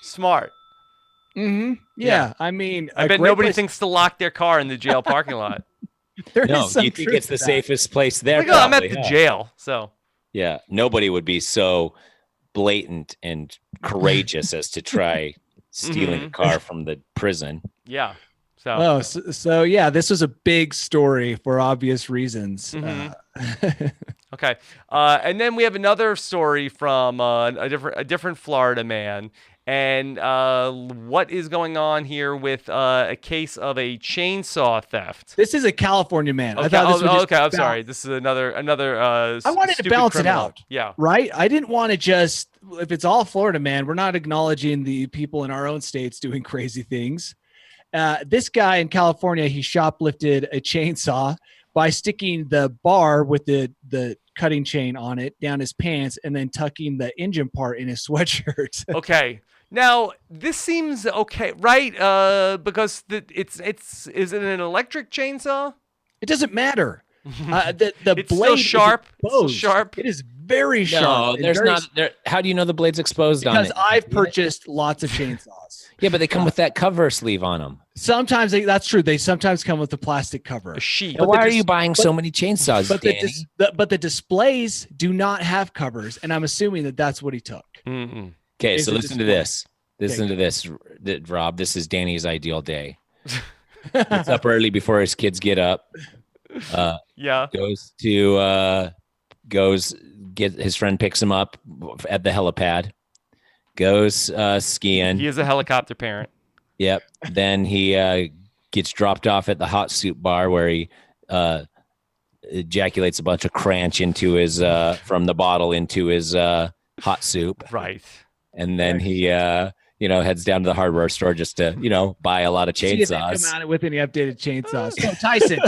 Speaker 1: Smart.
Speaker 3: Mm-hmm. Yeah, I mean,
Speaker 1: I bet nobody thinks to lock their car in the jail parking lot.
Speaker 2: No, you think it's the safest place there?
Speaker 1: Like, oh, I'm at
Speaker 2: probably,
Speaker 1: the
Speaker 2: huh?
Speaker 1: jail, so
Speaker 2: Yeah, nobody would be so blatant and courageous as to try stealing a car from the prison.
Speaker 1: yeah. So
Speaker 3: Oh, so yeah, this was a big story for obvious reasons.
Speaker 1: okay, and then we have another story from a different Florida man. And what is going on here with a case of a chainsaw theft?
Speaker 3: This is a California man.
Speaker 1: Okay.
Speaker 3: I thought this was
Speaker 1: okay. I'm sorry. This is another.
Speaker 3: I wanted to
Speaker 1: stupid
Speaker 3: balance it
Speaker 1: criminal.
Speaker 3: out.
Speaker 1: Yeah.
Speaker 3: Right? I didn't want to just, if it's all Florida man, we're not acknowledging the people in our own states doing crazy things. This guy in California, he shoplifted a chainsaw by sticking the bar with the cutting chain on it down his pants and then tucking the engine part in his sweatshirt.
Speaker 1: Okay. Now this seems okay, right? Because is it an electric chainsaw?
Speaker 3: It doesn't matter. The
Speaker 1: It's
Speaker 3: blade
Speaker 1: still
Speaker 3: is
Speaker 1: sharp. It's still
Speaker 3: exposed.
Speaker 1: sharp.
Speaker 3: It is very sharp.
Speaker 2: No,
Speaker 3: and
Speaker 2: there's
Speaker 3: very-
Speaker 2: not. There. How do you know the blade's exposed on
Speaker 3: because
Speaker 2: it?
Speaker 3: I've purchased lots of chainsaws.
Speaker 2: Yeah, but they come with that cover sleeve on them.
Speaker 3: Sometimes that's true. They sometimes come with a plastic cover.
Speaker 1: A sheet.
Speaker 2: Why are
Speaker 3: dis-
Speaker 2: you buying so many chainsaws,
Speaker 3: But
Speaker 2: Danny?
Speaker 3: but the displays do not have covers, and I'm assuming that that's what he took.
Speaker 1: Mm-mm.
Speaker 2: Okay,
Speaker 3: Is
Speaker 2: so
Speaker 3: it
Speaker 2: listen to
Speaker 3: display?
Speaker 2: this. Listen to this, Rob. This is Danny's ideal day. Gets up early before his kids get up.
Speaker 1: Yeah.
Speaker 2: Goes get his friend picks him up at the helipad. Goes skiing.
Speaker 1: He is a helicopter parent.
Speaker 2: Yep. Then he gets dropped off at the hot soup bar where he ejaculates a bunch of Kranch into his from the bottle into his hot soup,
Speaker 1: Right.
Speaker 2: and then he heads down to the hardware store just to buy a lot of
Speaker 3: See if they
Speaker 2: chainsaws.
Speaker 3: come out with any updated chainsaws. So Tyson,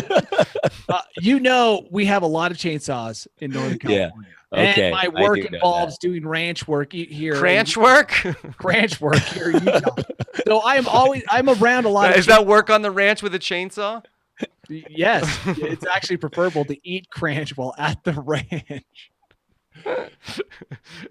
Speaker 3: we have a lot of chainsaws in Northern
Speaker 2: Yeah.
Speaker 3: California.
Speaker 2: Okay,
Speaker 3: And my
Speaker 2: I
Speaker 3: work
Speaker 2: do know
Speaker 3: involves doing ranch work here.
Speaker 1: Cranch work?
Speaker 3: Ranch work here in Utah. So I'm around a lot of
Speaker 1: Is that work on the ranch with a chainsaw?
Speaker 3: Yes, it's actually preferable to eat Kranch while at the ranch.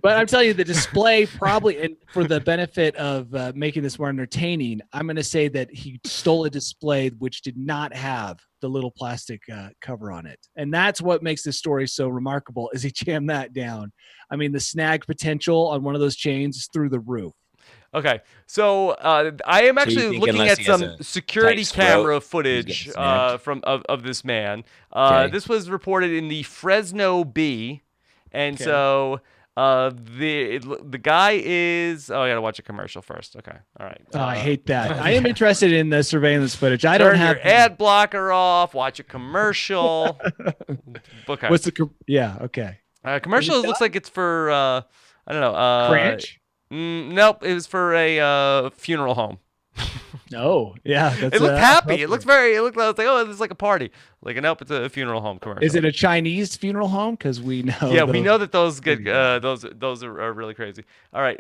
Speaker 3: But I'm telling you, the display probably, and for the benefit of making this more entertaining, I'm going to say that he stole a display which did not have the little plastic cover on it, and that's what makes this story so remarkable. Is he jammed that down? I mean, the snag potential on one of those chains is through the roof.
Speaker 1: Okay, so I am
Speaker 2: So you
Speaker 1: actually
Speaker 2: think
Speaker 1: looking
Speaker 2: unless
Speaker 1: at
Speaker 2: he has
Speaker 1: some
Speaker 2: a
Speaker 1: security
Speaker 2: tight throat,
Speaker 1: camera
Speaker 2: he's
Speaker 1: footage
Speaker 2: getting snagged?
Speaker 1: from of this man.
Speaker 2: Okay.
Speaker 1: This was reported in the Fresno Bee, and
Speaker 3: Okay.
Speaker 1: so the guy is. Oh, I gotta watch a commercial first. Okay, all right.
Speaker 3: Oh, I hate that. I am interested in the surveillance footage. I
Speaker 1: Turn
Speaker 3: don't have
Speaker 1: your ad blocker off. Watch a commercial. Okay.
Speaker 3: What's the? Yeah. Okay.
Speaker 1: Commercial looks like it's for I don't know.
Speaker 3: Kranch?
Speaker 1: Nope, it was for a funeral home.
Speaker 3: No. Yeah. That's.
Speaker 1: It looked happy. It
Speaker 3: appropriate.
Speaker 1: looked very. It looked like, I was like, oh, this is like a party. Like, nope, it's a funeral home commercial.
Speaker 3: Is it a Chinese funeral home? Because we know.
Speaker 1: Yeah, we
Speaker 3: those-
Speaker 1: know that those get those are really crazy. All right,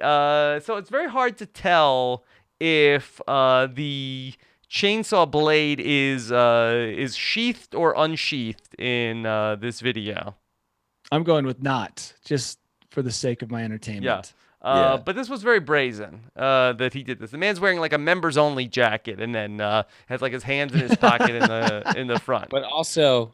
Speaker 1: so it's very hard to tell if the chainsaw blade is sheathed or unsheathed in this video.
Speaker 3: I'm going with not, just for the sake of my entertainment.
Speaker 1: Yeah.
Speaker 2: Yeah.
Speaker 1: But this was very brazen that he did this. The man's wearing like a members only jacket and then has like his hands in his pocket in the front.
Speaker 2: But also,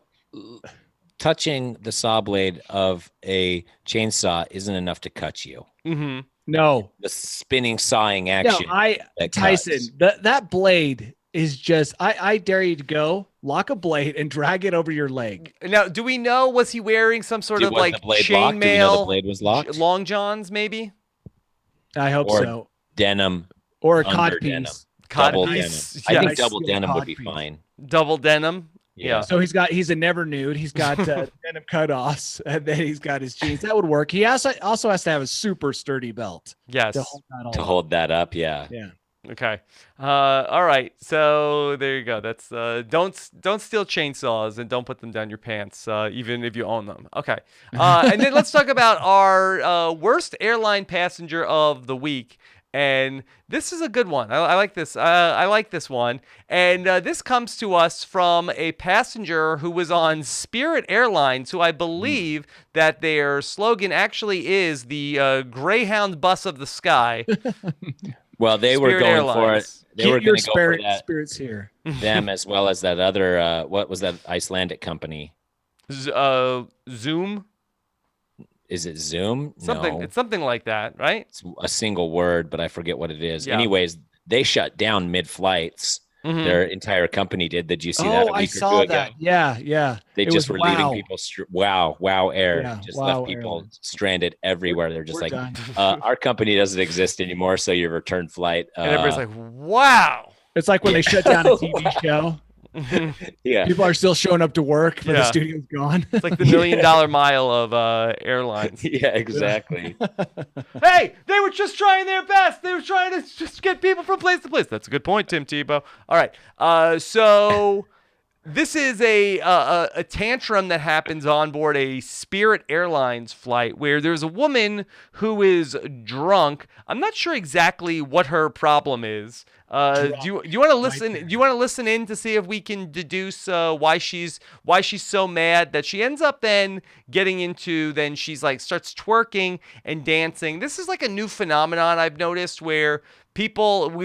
Speaker 2: touching the saw blade of a chainsaw isn't enough to cut you.
Speaker 1: Mm-hmm.
Speaker 3: No.
Speaker 2: The spinning sawing
Speaker 3: No,
Speaker 2: action. that
Speaker 3: Tyson,
Speaker 2: cuts.
Speaker 3: that blade is just, I dare you to go lock a blade and drag it over your leg.
Speaker 1: Now, do we know, was he wearing some sort of
Speaker 2: Was
Speaker 1: like
Speaker 2: the blade locked? Do we know the
Speaker 1: chainmail,
Speaker 2: blade was locked?
Speaker 1: long johns maybe?
Speaker 3: I hope
Speaker 2: Or
Speaker 3: so.
Speaker 2: Denim.
Speaker 3: Or a
Speaker 2: under
Speaker 3: codpiece.
Speaker 2: denim.
Speaker 1: Cod
Speaker 2: Double
Speaker 1: piece,
Speaker 2: denim. I
Speaker 1: yeah.
Speaker 2: think
Speaker 3: Nice
Speaker 2: double
Speaker 3: little
Speaker 2: denim would be
Speaker 3: codpiece.
Speaker 2: fine.
Speaker 1: Double denim. Yeah.
Speaker 3: So he's a never nude. He's got denim cutoffs, and then he's got his jeans. That would work. He also has to have a super sturdy belt
Speaker 1: Yes.
Speaker 3: to hold that all
Speaker 2: To
Speaker 3: up.
Speaker 2: hold that up, yeah.
Speaker 3: Yeah.
Speaker 1: Okay. All right. So there you go. That's don't steal chainsaws and don't put them down your pants, even if you own them. Okay. And then let's talk about our worst airline passenger of the week. And this is a good one. I like this. I like this one. And this comes to us from a passenger who was on Spirit Airlines, who I believe that their slogan actually is the Greyhound bus of the sky.
Speaker 2: Well, they were
Speaker 1: Spirit
Speaker 2: going
Speaker 1: Airlines.
Speaker 2: for it. They were
Speaker 3: Get your
Speaker 2: going to go for that.
Speaker 3: spirits here.
Speaker 2: Them as well as that other. What was that Icelandic company?
Speaker 1: Zoom.
Speaker 2: Is it Zoom?
Speaker 1: Something.
Speaker 2: No,
Speaker 1: It's something like that, right?
Speaker 2: it's a single word, but I forget what it is.
Speaker 1: Yeah.
Speaker 2: Anyways, they shut down mid-flights.
Speaker 1: Mhm.
Speaker 2: Their entire company did. Did you see that?
Speaker 3: Oh,
Speaker 2: a
Speaker 3: I
Speaker 2: week or
Speaker 3: saw
Speaker 2: two
Speaker 3: that.
Speaker 2: Ago?
Speaker 3: Yeah, yeah.
Speaker 2: They
Speaker 3: It
Speaker 2: just
Speaker 3: was
Speaker 2: were leaving
Speaker 3: wow.
Speaker 2: people. Wow Air
Speaker 3: Yeah,
Speaker 2: just
Speaker 3: Wow
Speaker 2: left people
Speaker 3: Airlines.
Speaker 2: stranded everywhere. They're just
Speaker 3: We're
Speaker 2: like,
Speaker 3: done.
Speaker 2: our company doesn't exist anymore, so your return flight.
Speaker 1: And everybody's like, "Wow."
Speaker 3: It's like when they shut down a TV show.
Speaker 2: yeah,
Speaker 3: People are still showing up to work, but the
Speaker 1: Yeah.
Speaker 3: studio's gone.
Speaker 1: It's like the $1 million mile of airlines.
Speaker 2: yeah, exactly.
Speaker 1: Hey, they were just trying their best. They were trying to just get people from place to place. That's a good point, Tim Tebow. All right. So this is a tantrum that happens on board a Spirit Airlines flight where there's a woman who is drunk. I'm not sure exactly what her problem is. Do you want to listen? Do you want to listen in to see if we can deduce why she's so mad that she ends up then getting into? Then she's like starts twerking and dancing. This is like a new phenomenon I've noticed where people,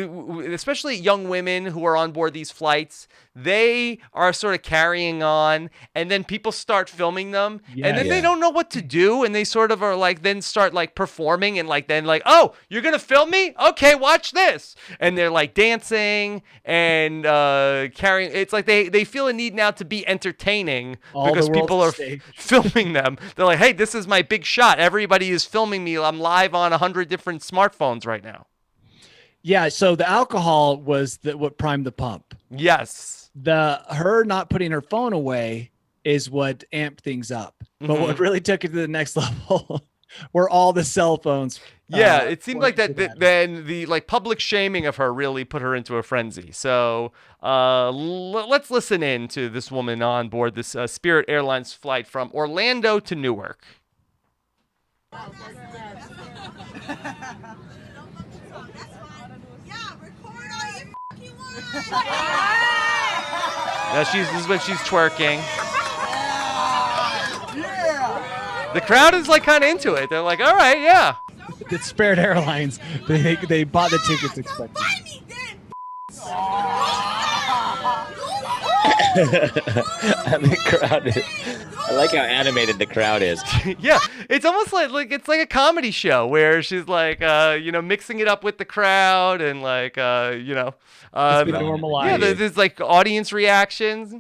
Speaker 1: especially young women who are on board these flights, they are sort of carrying on, and then people start filming them, and then they don't know what to do, and they sort of are like then start like performing, and like then like, oh, you're gonna film me? Okay, watch this, and they're like dancing and carrying. It's like they feel a need now to be entertaining because people are filming them. They're like, hey, this is my big shot. Everybody is filming me. I'm live on 100 different smartphones right now.
Speaker 3: Yeah, so the alcohol was what primed the pump.
Speaker 1: Yes.
Speaker 3: Her not putting her phone away is what amped things up. But what really took it to the next level were all the cell phones.
Speaker 1: Yeah, it seemed like
Speaker 3: pointing
Speaker 1: that,
Speaker 3: to
Speaker 1: then the like public shaming of her really put her into a frenzy. So let's listen in to this woman on board this Spirit Airlines flight from Orlando to Newark.
Speaker 5: Yeah, record all you fucking want.
Speaker 1: Now this is when she's twerking. The crowd is like kind of into it. They're like, all right, yeah.
Speaker 3: It's Spirit Airlines. They bought the tickets expecting.
Speaker 2: The crowd is, I like how animated the crowd is.
Speaker 1: Yeah, it's almost like it's like a comedy show where she's like, mixing it up with the crowd and like,
Speaker 3: It's been normalized.
Speaker 1: yeah, there's like audience reactions.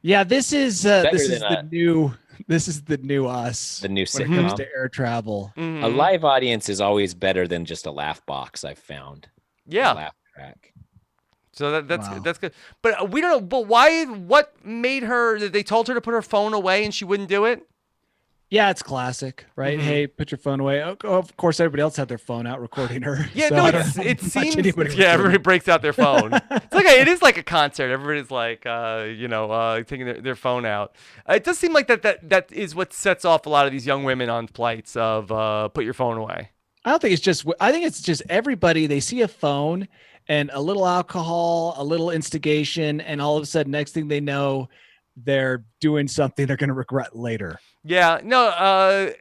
Speaker 3: Yeah, this is
Speaker 2: Better
Speaker 3: the
Speaker 2: than
Speaker 3: new us.
Speaker 2: The new
Speaker 3: when it comes
Speaker 2: sitcom.
Speaker 3: to air travel.
Speaker 1: Mhm.
Speaker 2: A live audience is always better than just a laugh box, I've found.
Speaker 1: Yeah.
Speaker 2: A laugh track.
Speaker 1: So that's
Speaker 3: Wow.
Speaker 1: that's good. But we don't know. But why? What made her? They told her to put her phone away and she wouldn't do it.
Speaker 3: Yeah, it's classic, right?
Speaker 1: Mhm.
Speaker 3: Hey, put your phone away. Oh, of course, everybody else had their phone out recording her.
Speaker 1: Yeah,
Speaker 3: so
Speaker 1: no,
Speaker 3: I don't know
Speaker 1: it
Speaker 3: how much
Speaker 1: seems.
Speaker 3: anybody was
Speaker 1: Yeah,
Speaker 3: doing.
Speaker 1: everybody breaks out their phone. It is like a concert. Everybody's like, taking their phone out. It does seem like that is what sets off a lot of these young women on flights of put your phone away.
Speaker 3: I don't think it's just. I think it's just everybody. They see a phone and a little alcohol, a little instigation, and all of a sudden, next thing they know, they're doing something they're going to regret later.
Speaker 1: Yeah, no.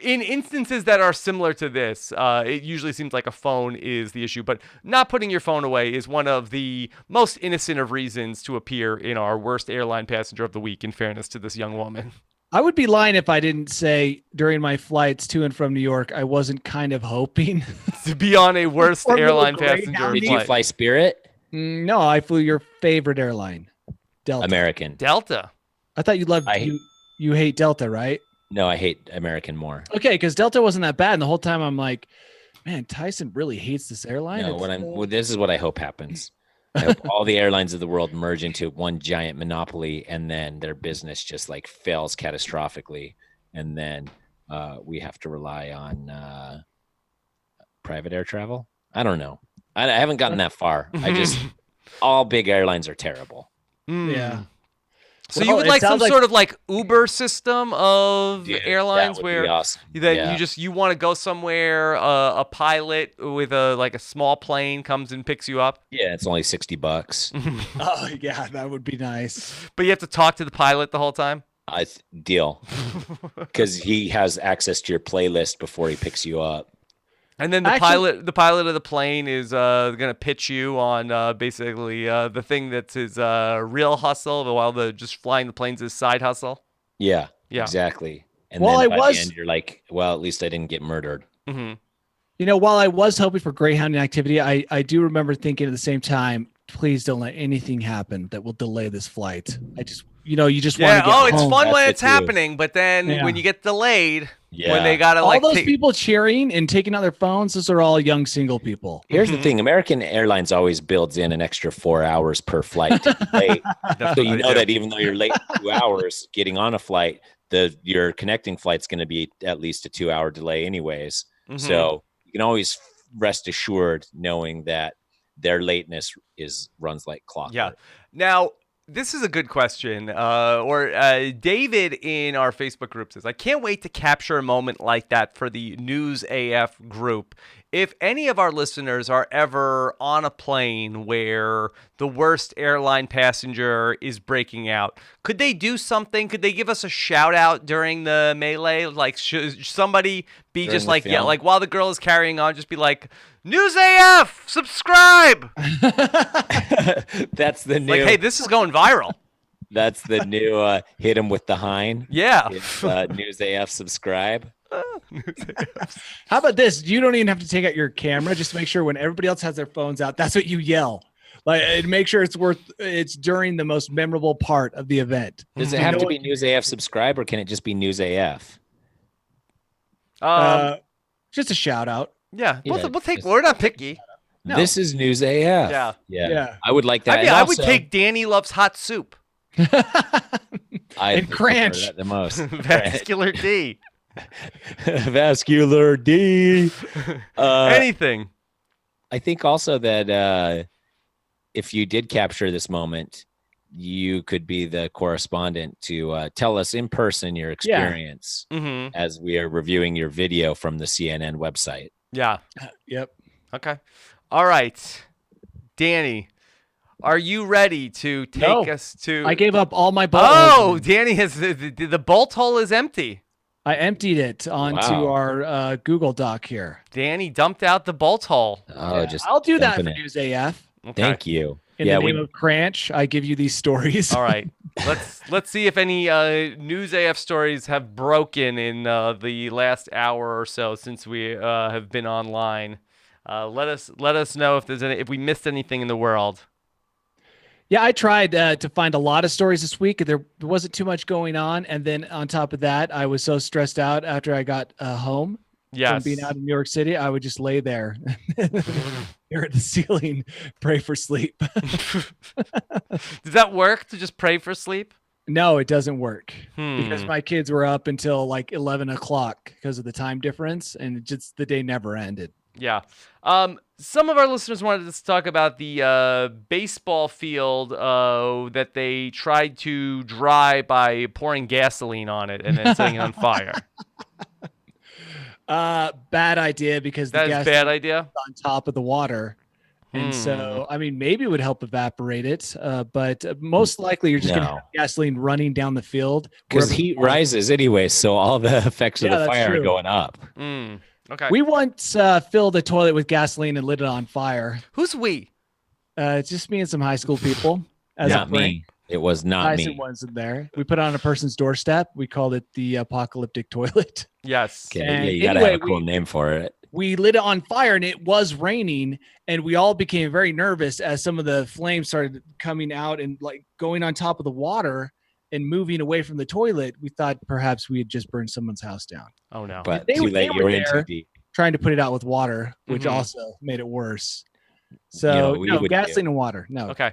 Speaker 1: In instances that are similar to this, it usually seems like a phone is the issue, but not putting your phone away is one of the most innocent of reasons to appear in our worst airline passenger of the week. In fairness to this young woman,
Speaker 3: I would be lying if I didn't say during my flights to and from New York, I wasn't kind of hoping.
Speaker 1: to be on a worst
Speaker 3: Or little
Speaker 1: airline
Speaker 3: Greyhound.
Speaker 1: passenger
Speaker 2: Did you
Speaker 1: flight.
Speaker 2: fly Spirit?
Speaker 3: No, I flew your favorite airline, Delta.
Speaker 2: American.
Speaker 1: Delta.
Speaker 3: I thought you loved you hate Delta, right?
Speaker 2: No, I hate American more.
Speaker 3: Okay, because Delta wasn't that bad, and the whole time I'm like, man, Tyson really hates this airline.
Speaker 2: No,
Speaker 3: It's,
Speaker 2: this is what I hope happens. I hope all the airlines of the world merge into one giant monopoly, and then their business just like fails catastrophically, and then we have to rely on private air travel. I don't know. I haven't gotten that far. I just all big airlines are terrible.
Speaker 3: yeah.
Speaker 1: So
Speaker 3: Well,
Speaker 1: you would
Speaker 3: it
Speaker 1: like some
Speaker 3: sounds like-
Speaker 1: sort of like Uber system of
Speaker 2: Dude,
Speaker 1: airlines
Speaker 2: that would be
Speaker 1: where
Speaker 2: awesome.
Speaker 1: that
Speaker 2: Yeah.
Speaker 1: you want to go somewhere, a pilot with a small plane comes and picks you up,
Speaker 2: Yeah, it's only $60.
Speaker 3: Oh yeah, that would be nice.
Speaker 1: but you have to talk to the pilot the whole time.
Speaker 2: Deal, because he has access to your playlist before he picks you up.
Speaker 1: And then the
Speaker 3: Actually-
Speaker 1: pilot of the plane is gonna pitch you on basically the thing that's his real hustle, while just flying the plane's his side hustle.
Speaker 2: Yeah,
Speaker 1: Yeah.
Speaker 2: exactly. And
Speaker 3: Well,
Speaker 2: then
Speaker 3: I
Speaker 2: by
Speaker 3: was-
Speaker 2: the end, you're like, well, at least I didn't get murdered.
Speaker 1: Mm-hmm.
Speaker 3: You know, while I was hoping for Greyhound activity, I do remember thinking at the same time, please don't let anything happen that will delay this flight. I just, you just want
Speaker 1: Yeah.
Speaker 3: to get
Speaker 1: Oh, it's
Speaker 3: home.
Speaker 1: fun when
Speaker 2: That's
Speaker 1: it's
Speaker 2: it too.
Speaker 1: happening, but then
Speaker 3: Yeah.
Speaker 1: when you get delayed,
Speaker 2: Yeah.
Speaker 1: when they gotta
Speaker 3: All
Speaker 1: like
Speaker 3: those
Speaker 1: take,
Speaker 3: people cheering and taking out their phones, those are all young single people.
Speaker 2: Here's
Speaker 1: Mhm.
Speaker 2: the thing: American Airlines always builds in an extra 4 hours per flight to be late.
Speaker 1: That's
Speaker 2: So
Speaker 1: what
Speaker 2: you
Speaker 1: they
Speaker 2: know
Speaker 1: do.
Speaker 2: that even though you're late 2 hours getting on a flight, your connecting flight's going to be at least a 2-hour delay, anyways.
Speaker 1: Mhm.
Speaker 2: So you can always rest assured knowing that their lateness runs like clockwork.
Speaker 1: Yeah. Now, this is a good question. David in our Facebook group says, I can't wait to capture a moment like that for the News AF group. If any of our listeners are ever on a plane where the worst airline passenger is breaking out, could they do something? Could they give us a shout out during the melee? Like, should somebody be
Speaker 2: During
Speaker 1: just
Speaker 2: the
Speaker 1: like, yeah,
Speaker 2: film?
Speaker 1: like while the girl is carrying on, just be like, News AF, subscribe.
Speaker 2: That's the new.
Speaker 1: Like, hey, this is going viral.
Speaker 2: That's the new. Hit him with the hind.
Speaker 1: Yeah.
Speaker 2: It's, News AF subscribe.
Speaker 3: How about this? You don't even have to take out your camera. Just make sure when everybody else has their phones out, that's what you yell. Like, and make sure it's during the most memorable part of the event.
Speaker 2: Does it have to be News AF subscribe, or can it just be News AF?
Speaker 3: Just a shout out.
Speaker 1: Yeah,
Speaker 2: Yeah,
Speaker 1: we'll take.
Speaker 2: just-
Speaker 1: We're not picky.
Speaker 3: No.
Speaker 2: This is News AF.
Speaker 1: Yeah.
Speaker 2: Yeah. I would like that.
Speaker 1: I mean,
Speaker 2: And
Speaker 1: I would
Speaker 2: also,
Speaker 1: take Danny loves hot soup.
Speaker 2: I
Speaker 3: and
Speaker 2: prefer
Speaker 3: Kranch.
Speaker 2: that the most.
Speaker 1: Vascular D.
Speaker 2: Vascular D.
Speaker 1: Anything.
Speaker 2: I think also that if you did capture this moment, you could be the correspondent to tell us in person your experience
Speaker 1: Mm-hmm.
Speaker 2: as we are reviewing your video from the CNN website.
Speaker 1: Yeah.
Speaker 3: Yep.
Speaker 1: Okay. All right, Danny. are you ready to take
Speaker 3: No.
Speaker 1: us to?
Speaker 3: I gave up all my bolt
Speaker 1: Oh,
Speaker 3: holes.
Speaker 1: Danny has the bolt hole is empty.
Speaker 3: I emptied it onto
Speaker 2: Wow.
Speaker 3: our Google Doc here.
Speaker 1: Danny dumped out the bolt hole.
Speaker 2: Oh,
Speaker 3: Yeah,
Speaker 2: just
Speaker 3: I'll do that for
Speaker 2: dumping it.
Speaker 3: News AF.
Speaker 1: Okay.
Speaker 2: Thank you.
Speaker 3: In the name of Kranch, I give you these stories.
Speaker 1: All right. Let's see if any News AF stories have broken in the last hour or so since we have been online. Let us know if if we missed anything in the world.
Speaker 3: Yeah, I tried to find a lot of stories this week. There wasn't too much going on, and then on top of that, I was so stressed out after I got home from being out in New York City. I would just lay there, stare at the ceiling, pray for sleep.
Speaker 1: Does that work to just pray for sleep?
Speaker 3: No, it doesn't work because my kids were up until like 11 o'clock because of the time difference, and just the day never ended.
Speaker 1: Yeah. Some of our listeners wanted us to talk about the baseball field that they tried to dry by pouring gasoline on it and then setting it on fire.
Speaker 3: Bad idea because
Speaker 1: That
Speaker 3: the
Speaker 1: is
Speaker 3: gas
Speaker 1: bad idea.
Speaker 3: on top of the water. And so, I mean, maybe it would help evaporate it, but most likely you're just going to
Speaker 2: No.
Speaker 3: have gasoline running down the field.
Speaker 2: because
Speaker 3: wherever
Speaker 2: heat
Speaker 3: the water-
Speaker 2: rises anyway, so all the effects of
Speaker 3: Yeah,
Speaker 2: the
Speaker 3: that's
Speaker 2: fire are
Speaker 3: true.
Speaker 2: going up.
Speaker 1: Okay.
Speaker 3: We once filled a toilet with gasoline and lit it on fire.
Speaker 1: Who's we?
Speaker 3: It's just me and some high school people. As
Speaker 2: Not
Speaker 3: a prank.
Speaker 2: me. It was not
Speaker 3: Tyson
Speaker 2: me.
Speaker 3: wasn't there. We put it on a person's doorstep. We called it the apocalyptic toilet.
Speaker 1: Yes.
Speaker 2: Okay,
Speaker 3: And
Speaker 2: yeah, you gotta
Speaker 3: anyway,
Speaker 2: have a cool name for it.
Speaker 3: We lit it on fire and it was raining, and we all became very nervous as some of the flames started coming out and like going on top of the water and moving away from the toilet. We thought perhaps we had just burned someone's house down.
Speaker 1: Oh no.
Speaker 2: But
Speaker 3: They
Speaker 2: too
Speaker 3: were-
Speaker 2: late,
Speaker 3: they
Speaker 2: you
Speaker 3: were
Speaker 2: were in too
Speaker 3: there.
Speaker 2: deep.
Speaker 3: Trying to put it out with water, which
Speaker 1: Mhm.
Speaker 3: also made it worse.
Speaker 2: You
Speaker 3: So
Speaker 2: know what we
Speaker 3: no,
Speaker 2: would
Speaker 3: gasoline and water. No.
Speaker 1: Okay.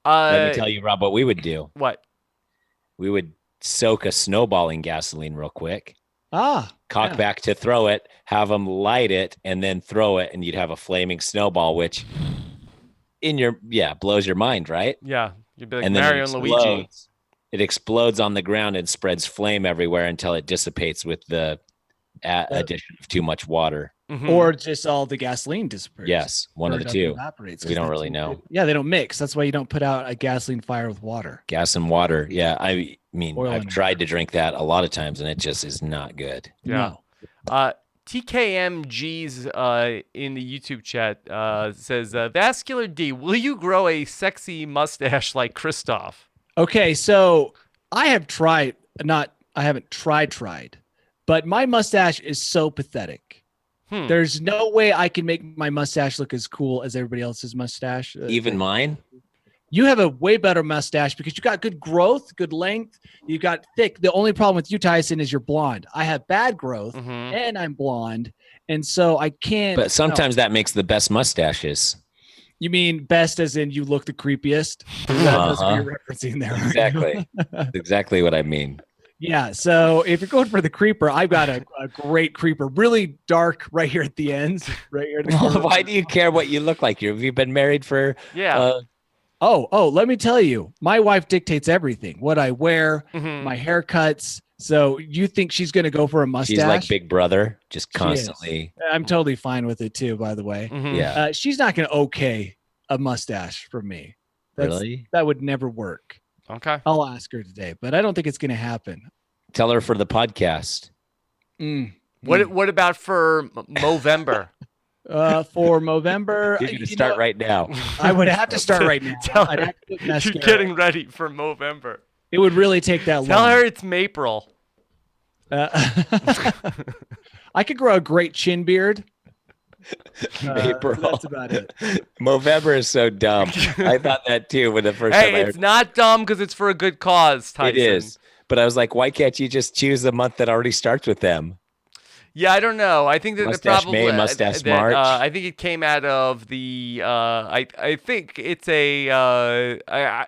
Speaker 2: Let me tell you, Rob, what we would do.
Speaker 1: What?
Speaker 2: We would soak a snowball in gasoline real quick, cock
Speaker 3: Yeah.
Speaker 2: back to throw it, have them light it, and then throw it, and you'd have a flaming snowball, which blows your mind, right?
Speaker 1: Yeah. You'd be like
Speaker 2: And then
Speaker 1: Mario
Speaker 2: it
Speaker 1: and Luigi.
Speaker 2: explodes. It explodes on the ground and spreads flame everywhere until it dissipates with the addition of too much water.
Speaker 1: Mhm.
Speaker 3: Or just all the gasoline disappears.
Speaker 2: Yes, one
Speaker 3: Or
Speaker 2: of
Speaker 3: it
Speaker 2: the
Speaker 3: doesn't
Speaker 2: two.
Speaker 3: evaporates
Speaker 2: We
Speaker 3: 'cause
Speaker 2: don't
Speaker 3: they're
Speaker 2: really
Speaker 3: too
Speaker 2: know.
Speaker 3: good. Yeah, they don't mix. That's why you don't put out a gasoline fire with water.
Speaker 2: Gas and water. Yeah, I mean,
Speaker 3: Oil
Speaker 2: I've
Speaker 3: and
Speaker 2: tried to drink that a lot of times, and it just is not good.
Speaker 1: Yeah.
Speaker 3: No.
Speaker 1: TKMG's in the YouTube chat says, Vascular D, will you grow a sexy mustache like Christoph?
Speaker 3: Okay, so I have tried, I haven't tried, but my mustache is so pathetic. There's no way I can make my mustache look as cool as everybody else's mustache.
Speaker 2: Even mine?
Speaker 3: You have a way better mustache because you got good growth, good length. You got thick. The only problem with you, Tyson, is you're blonde. I have bad growth and I'm blonde. And so I can't.
Speaker 2: But sometimes that makes the best mustaches.
Speaker 3: You mean best as in you look the creepiest? That's what you're referencing there. aren't you?
Speaker 2: Exactly. That's exactly what I mean.
Speaker 3: Yeah. So if you're going for the creeper, I've got a great creeper, really dark right here at the ends, right here. At the corner.
Speaker 2: Why do you care what you look like? Have you been married for?
Speaker 1: Yeah.
Speaker 3: Oh, let me tell you, my wife dictates everything, what I wear, my haircuts. So you think she's going to go for a mustache?
Speaker 2: She's like Big Brother, just
Speaker 3: She is.
Speaker 2: constantly.
Speaker 3: I'm totally fine with it too, by the way.
Speaker 2: Yeah.
Speaker 3: She's not going to okay a mustache from me.
Speaker 2: Really?
Speaker 3: That would never work.
Speaker 1: Okay.
Speaker 3: I'll ask her today, but I don't think it's going to happen.
Speaker 2: Tell her for the podcast.
Speaker 1: What about for Movember?
Speaker 3: For Movember,
Speaker 2: You're going to start right now.
Speaker 3: I would have to start right now.
Speaker 1: Tell
Speaker 3: I'd
Speaker 1: her
Speaker 3: have to put
Speaker 1: you're
Speaker 3: mascara.
Speaker 1: getting ready for Movember.
Speaker 3: It would really take that long.
Speaker 1: Tell her it's April.
Speaker 3: I could grow a great chin beard.
Speaker 2: April.
Speaker 3: That's about it.
Speaker 2: Movember is so dumb. I thought that too when the first time I
Speaker 1: Hey,
Speaker 2: heard
Speaker 1: it's not dumb because it's for a good cause, Tyson.
Speaker 2: it is. But I was like, why can't you just choose the month that already starts with them?
Speaker 1: Yeah, I don't know. I think that
Speaker 2: Mustache
Speaker 1: probably
Speaker 2: May, Mustache
Speaker 1: that,
Speaker 2: March.
Speaker 1: I think it came out of the. I think it's a.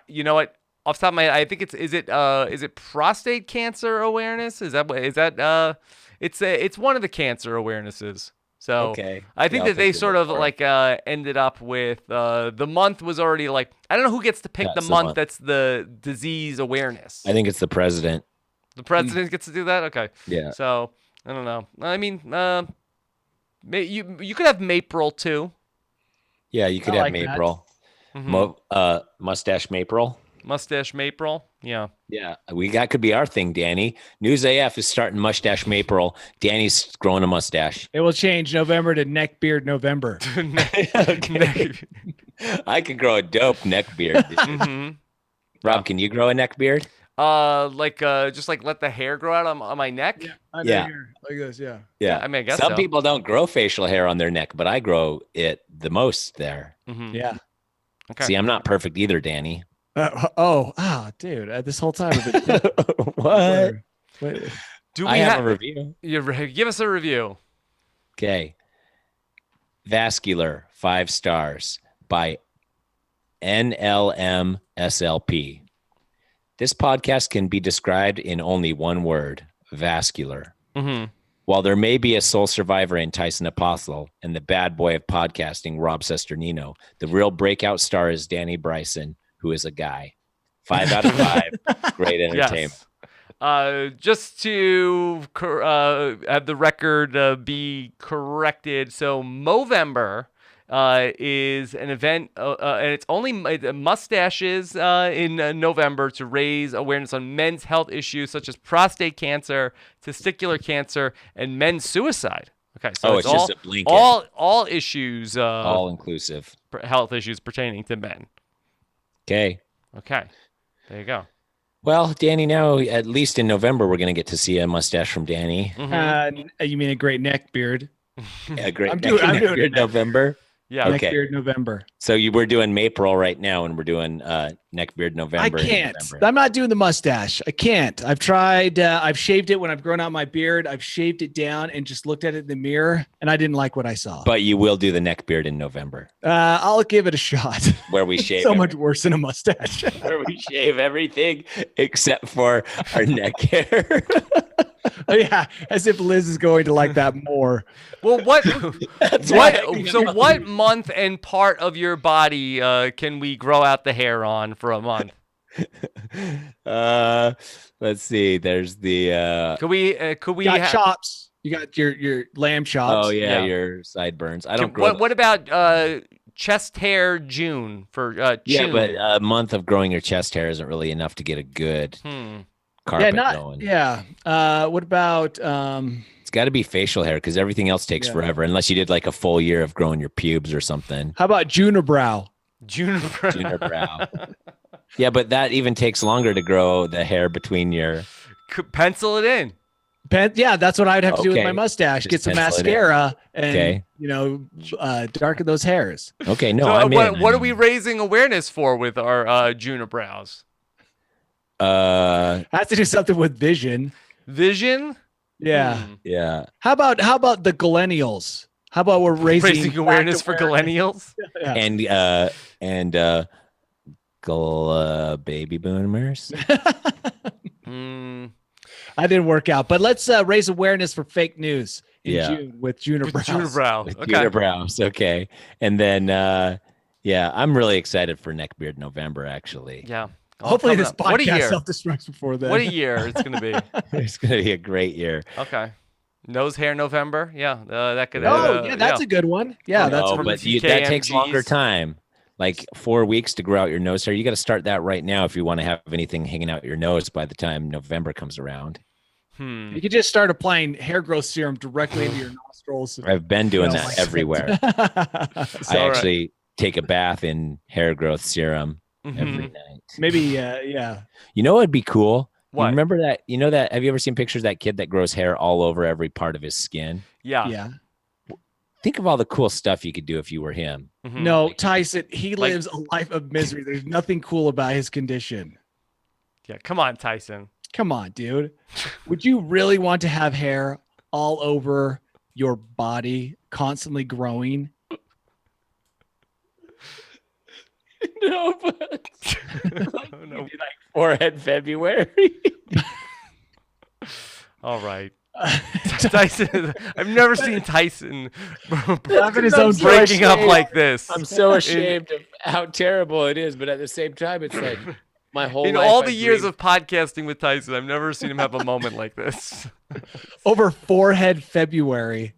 Speaker 1: You know what? Off the top of my head, I think it's. Is it prostate cancer awareness? Is that what? Is that? It's one of the cancer awarenesses. So
Speaker 2: Okay.
Speaker 1: I think
Speaker 2: Yeah, I'll
Speaker 1: that they
Speaker 2: take your
Speaker 1: sort
Speaker 2: word
Speaker 1: of
Speaker 2: for it.
Speaker 1: like ended up with the month was already like I don't know who gets to pick
Speaker 2: That's
Speaker 1: the
Speaker 2: the
Speaker 1: month
Speaker 2: month.
Speaker 1: that's the disease awareness.
Speaker 2: I think it's the president.
Speaker 1: The president gets to do that. Okay.
Speaker 2: Yeah.
Speaker 1: So I don't know. I mean, you could have April too.
Speaker 2: Yeah, you could
Speaker 3: I
Speaker 2: have
Speaker 3: like that.
Speaker 2: April. Mustache Maple.
Speaker 1: Mustache Maple. Yeah.
Speaker 2: Yeah, that could be our thing, Danny. News AF is starting Mustache Maple. Danny's growing a mustache.
Speaker 3: It will change November to neck beard November.
Speaker 2: Okay. I could grow a dope neck beard. Rob, can you grow a neck beard?
Speaker 1: Just like let the hair grow out on my neck.
Speaker 3: Yeah. Here, like this. Yeah.
Speaker 2: Yeah.
Speaker 1: I mean, I guess
Speaker 2: some
Speaker 1: so.
Speaker 2: people don't grow facial hair on their neck, but I grow it the most there.
Speaker 3: Yeah.
Speaker 1: Okay.
Speaker 2: See, I'm not perfect either, Danny.
Speaker 3: Dude! This whole time. I've been
Speaker 2: What?
Speaker 3: Wait.
Speaker 1: Do we
Speaker 2: I have a review.
Speaker 1: Give us a review.
Speaker 2: Okay. Vascular, 5 stars by NLMSLP. This podcast can be described in only one word: vascular. While there may be a sole survivor in Tyson Apostle and the bad boy of podcasting, Rob Sesternino, the real breakout star is Danny Bryson, who is a guy. 5 out of 5. Great entertainment.
Speaker 1: Yes. Just to have the record be corrected. So Movember is an event, and it's only mustaches in November to raise awareness on men's health issues such as prostate cancer, testicular cancer, and men's suicide. Okay, so
Speaker 2: it's just a blanket.
Speaker 1: all issues,
Speaker 2: all inclusive
Speaker 1: health issues pertaining to men.
Speaker 2: Okay.
Speaker 1: There you go.
Speaker 2: Well, Danny, now at least in November we're going to get to see a mustache from Danny.
Speaker 3: You mean a great neck beard?
Speaker 2: A great
Speaker 3: I'm doing
Speaker 2: beard
Speaker 3: November.
Speaker 1: Yeah.
Speaker 3: Neck beard November.
Speaker 2: So we're doing Maple right now, and we're doing neckbeard November.
Speaker 3: I can't. I'm not doing the mustache. I can't. I've tried. I've shaved it when I've grown out my beard. I've shaved it down and just looked at it in the mirror, and I didn't like what I saw.
Speaker 2: But you will do the neckbeard in November.
Speaker 3: I'll give it a shot.
Speaker 2: Where we shave
Speaker 3: so much worse than a mustache.
Speaker 2: Where we shave everything except for our neck hair.
Speaker 3: Oh, yeah, as if Liz is going to like that more.
Speaker 1: What month and part of your body can we grow out the hair on for a month?
Speaker 2: Let's see. There's the
Speaker 1: could we
Speaker 3: got chops. You got your lamb chops.
Speaker 2: Oh yeah. Your sideburns. I don't
Speaker 1: what about chest hair June for June?
Speaker 2: Yeah, but a month of growing your chest hair isn't really enough to get a good carpet going.
Speaker 3: Yeah. What about
Speaker 2: it's got to be facial hair because everything else takes forever unless you did like a full year of growing your pubes or something.
Speaker 3: How about Junibrow?
Speaker 2: Junibrow. Yeah, but that even takes longer to grow the hair between your.
Speaker 1: Pencil it in.
Speaker 3: Yeah, that's what I'd have to do with my mustache.
Speaker 2: Just
Speaker 3: get some mascara and darken those hairs.
Speaker 2: Okay, no,
Speaker 1: what are we raising awareness for with our Junibrows?
Speaker 3: Has to do something with vision.
Speaker 1: Vision?
Speaker 3: Yeah.
Speaker 2: Yeah.
Speaker 3: How about the Gallennials? How about we're raising
Speaker 1: awareness for Gallennials?
Speaker 3: Yeah.
Speaker 2: And baby boomers.
Speaker 3: I didn't work out, but let's raise awareness for fake news in June with Junibrow.
Speaker 2: With Junibrows, okay. And then I'm really excited for Neckbeard November actually.
Speaker 1: Yeah.
Speaker 3: Hopefully this podcast self-destructs before then.
Speaker 1: What a year it's going to be.
Speaker 2: It's going to be a great year.
Speaker 1: Okay. Nose hair November. Yeah. That could.
Speaker 3: That's a good one. Yeah.
Speaker 2: That takes longer time. Like 4 weeks to grow out your nose hair. You got to start that right now if you want to have anything hanging out your nose by the time November comes around.
Speaker 3: You could just start applying hair growth serum directly into your nostrils.
Speaker 2: I've been doing that everywhere. I actually take a bath in hair growth serum every night.
Speaker 3: Maybe, yeah.
Speaker 2: You know what would be cool?
Speaker 1: What?
Speaker 2: You remember that? You know that? Have you ever seen pictures of that kid that grows hair all over every part of his skin?
Speaker 1: Yeah.
Speaker 3: Yeah.
Speaker 2: Think of all the cool stuff you could do if you were him.
Speaker 3: No, Tyson, he lives a life of misery. There's nothing cool about his condition.
Speaker 1: Yeah, come on, Tyson.
Speaker 3: Come on, dude. Would you really want to have hair all over your body, constantly growing?
Speaker 2: No, but no. Like forehead February.
Speaker 1: All right. Tyson, I've never seen Tyson breaking up like this.
Speaker 2: I'm so ashamed of how terrible it is, but at the same time, it's like my whole life.
Speaker 1: In all the years of podcasting with Tyson, I've never seen him have a moment like this.
Speaker 3: Over forehead February.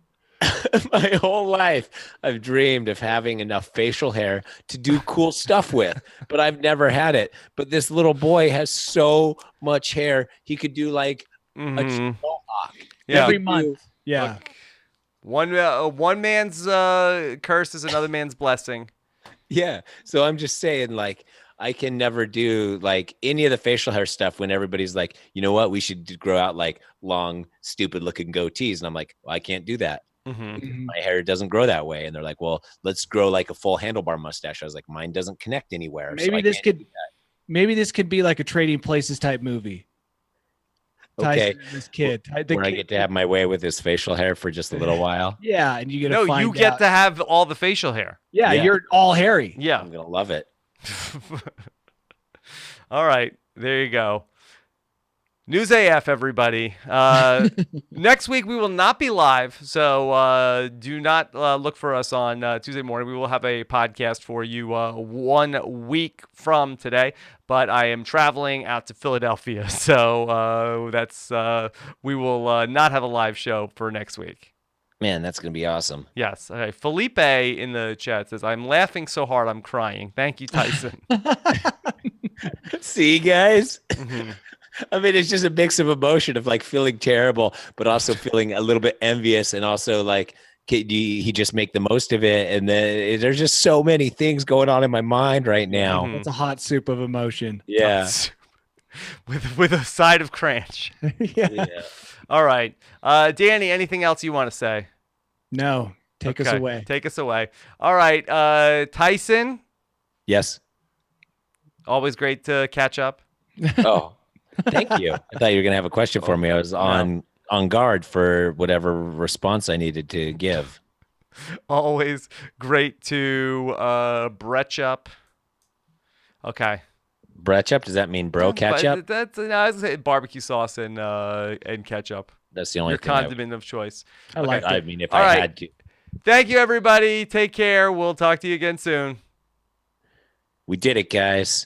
Speaker 2: My whole life, I've dreamed of having enough facial hair to do cool stuff with, but I've never had it. But this little boy has so much hair, he could do like a
Speaker 1: Mm-hmm.
Speaker 2: mohawk.
Speaker 1: Yeah.
Speaker 3: Every
Speaker 2: He could
Speaker 3: month.
Speaker 2: do-
Speaker 3: Yeah.
Speaker 1: Look, one man's curse is another man's blessing.
Speaker 2: Yeah. So I'm just saying, like, I can never do like any of the facial hair stuff when everybody's like, you know what, we should grow out like long, stupid looking goatees. And I'm like, well, I can't do that.
Speaker 1: Mm-hmm.
Speaker 3: Mhm.
Speaker 2: My hair doesn't grow that way. And they're like, well, let's grow like a full handlebar mustache. I was like, mine doesn't connect anywhere. So
Speaker 3: Maybe
Speaker 2: I
Speaker 3: this
Speaker 2: can't.
Speaker 3: could be like a Trading Places type movie.
Speaker 2: Okay.
Speaker 3: Tyson and this kid.
Speaker 2: Where I get to have my way with his facial hair for just a little while.
Speaker 3: Yeah, and you get to
Speaker 1: No,
Speaker 3: find
Speaker 1: you get
Speaker 3: out.
Speaker 1: to have all the facial hair.
Speaker 3: Yeah,
Speaker 2: Yeah.
Speaker 3: you're all hairy.
Speaker 1: Yeah.
Speaker 2: I'm going to love it.
Speaker 1: All right, there you go. News AF, everybody. Next week we will not be live, so do not look for us on Tuesday morning. We will have a podcast for you 1 week from today, but I am traveling out to Philadelphia, so we will not have a live show for next week.
Speaker 2: Man, that's going to be awesome.
Speaker 1: Yes. Okay. Felipe in the chat says, "I'm laughing so hard I'm crying." Thank you, Tyson.
Speaker 2: See, guys?
Speaker 1: Mhm.
Speaker 2: I mean, it's just a mix of emotion of like feeling terrible, but also feeling a little bit envious, and also like, can he just make the most of it? And then there's just so many things going on in my mind right now.
Speaker 1: Mhm.
Speaker 3: It's a hot soup of emotion.
Speaker 2: Yeah.
Speaker 1: with a side of Kranch.
Speaker 3: Yeah.
Speaker 2: Yeah.
Speaker 1: All right. Danny, anything else you want to say?
Speaker 3: No, take us
Speaker 1: Okay,
Speaker 3: away.
Speaker 1: Take us away. All right. Tyson,
Speaker 2: Yes.
Speaker 1: always great to catch up.
Speaker 2: Oh, thank you. I thought you were going to have a question for me. I was on guard for whatever response I needed to give.
Speaker 1: Always great to bretch up. Okay.
Speaker 2: Bretchup, does that mean bro catch up?
Speaker 1: That's no, I was gonna say barbecue sauce and ketchup.
Speaker 2: That's the only
Speaker 1: Your
Speaker 2: thing.
Speaker 1: condiment of choice.
Speaker 3: I like
Speaker 2: I
Speaker 3: it.
Speaker 2: mean, if
Speaker 1: All
Speaker 2: I
Speaker 1: right.
Speaker 2: had to.
Speaker 1: Thank you, everybody. Take care. We'll talk to you again soon.
Speaker 2: We did it, guys.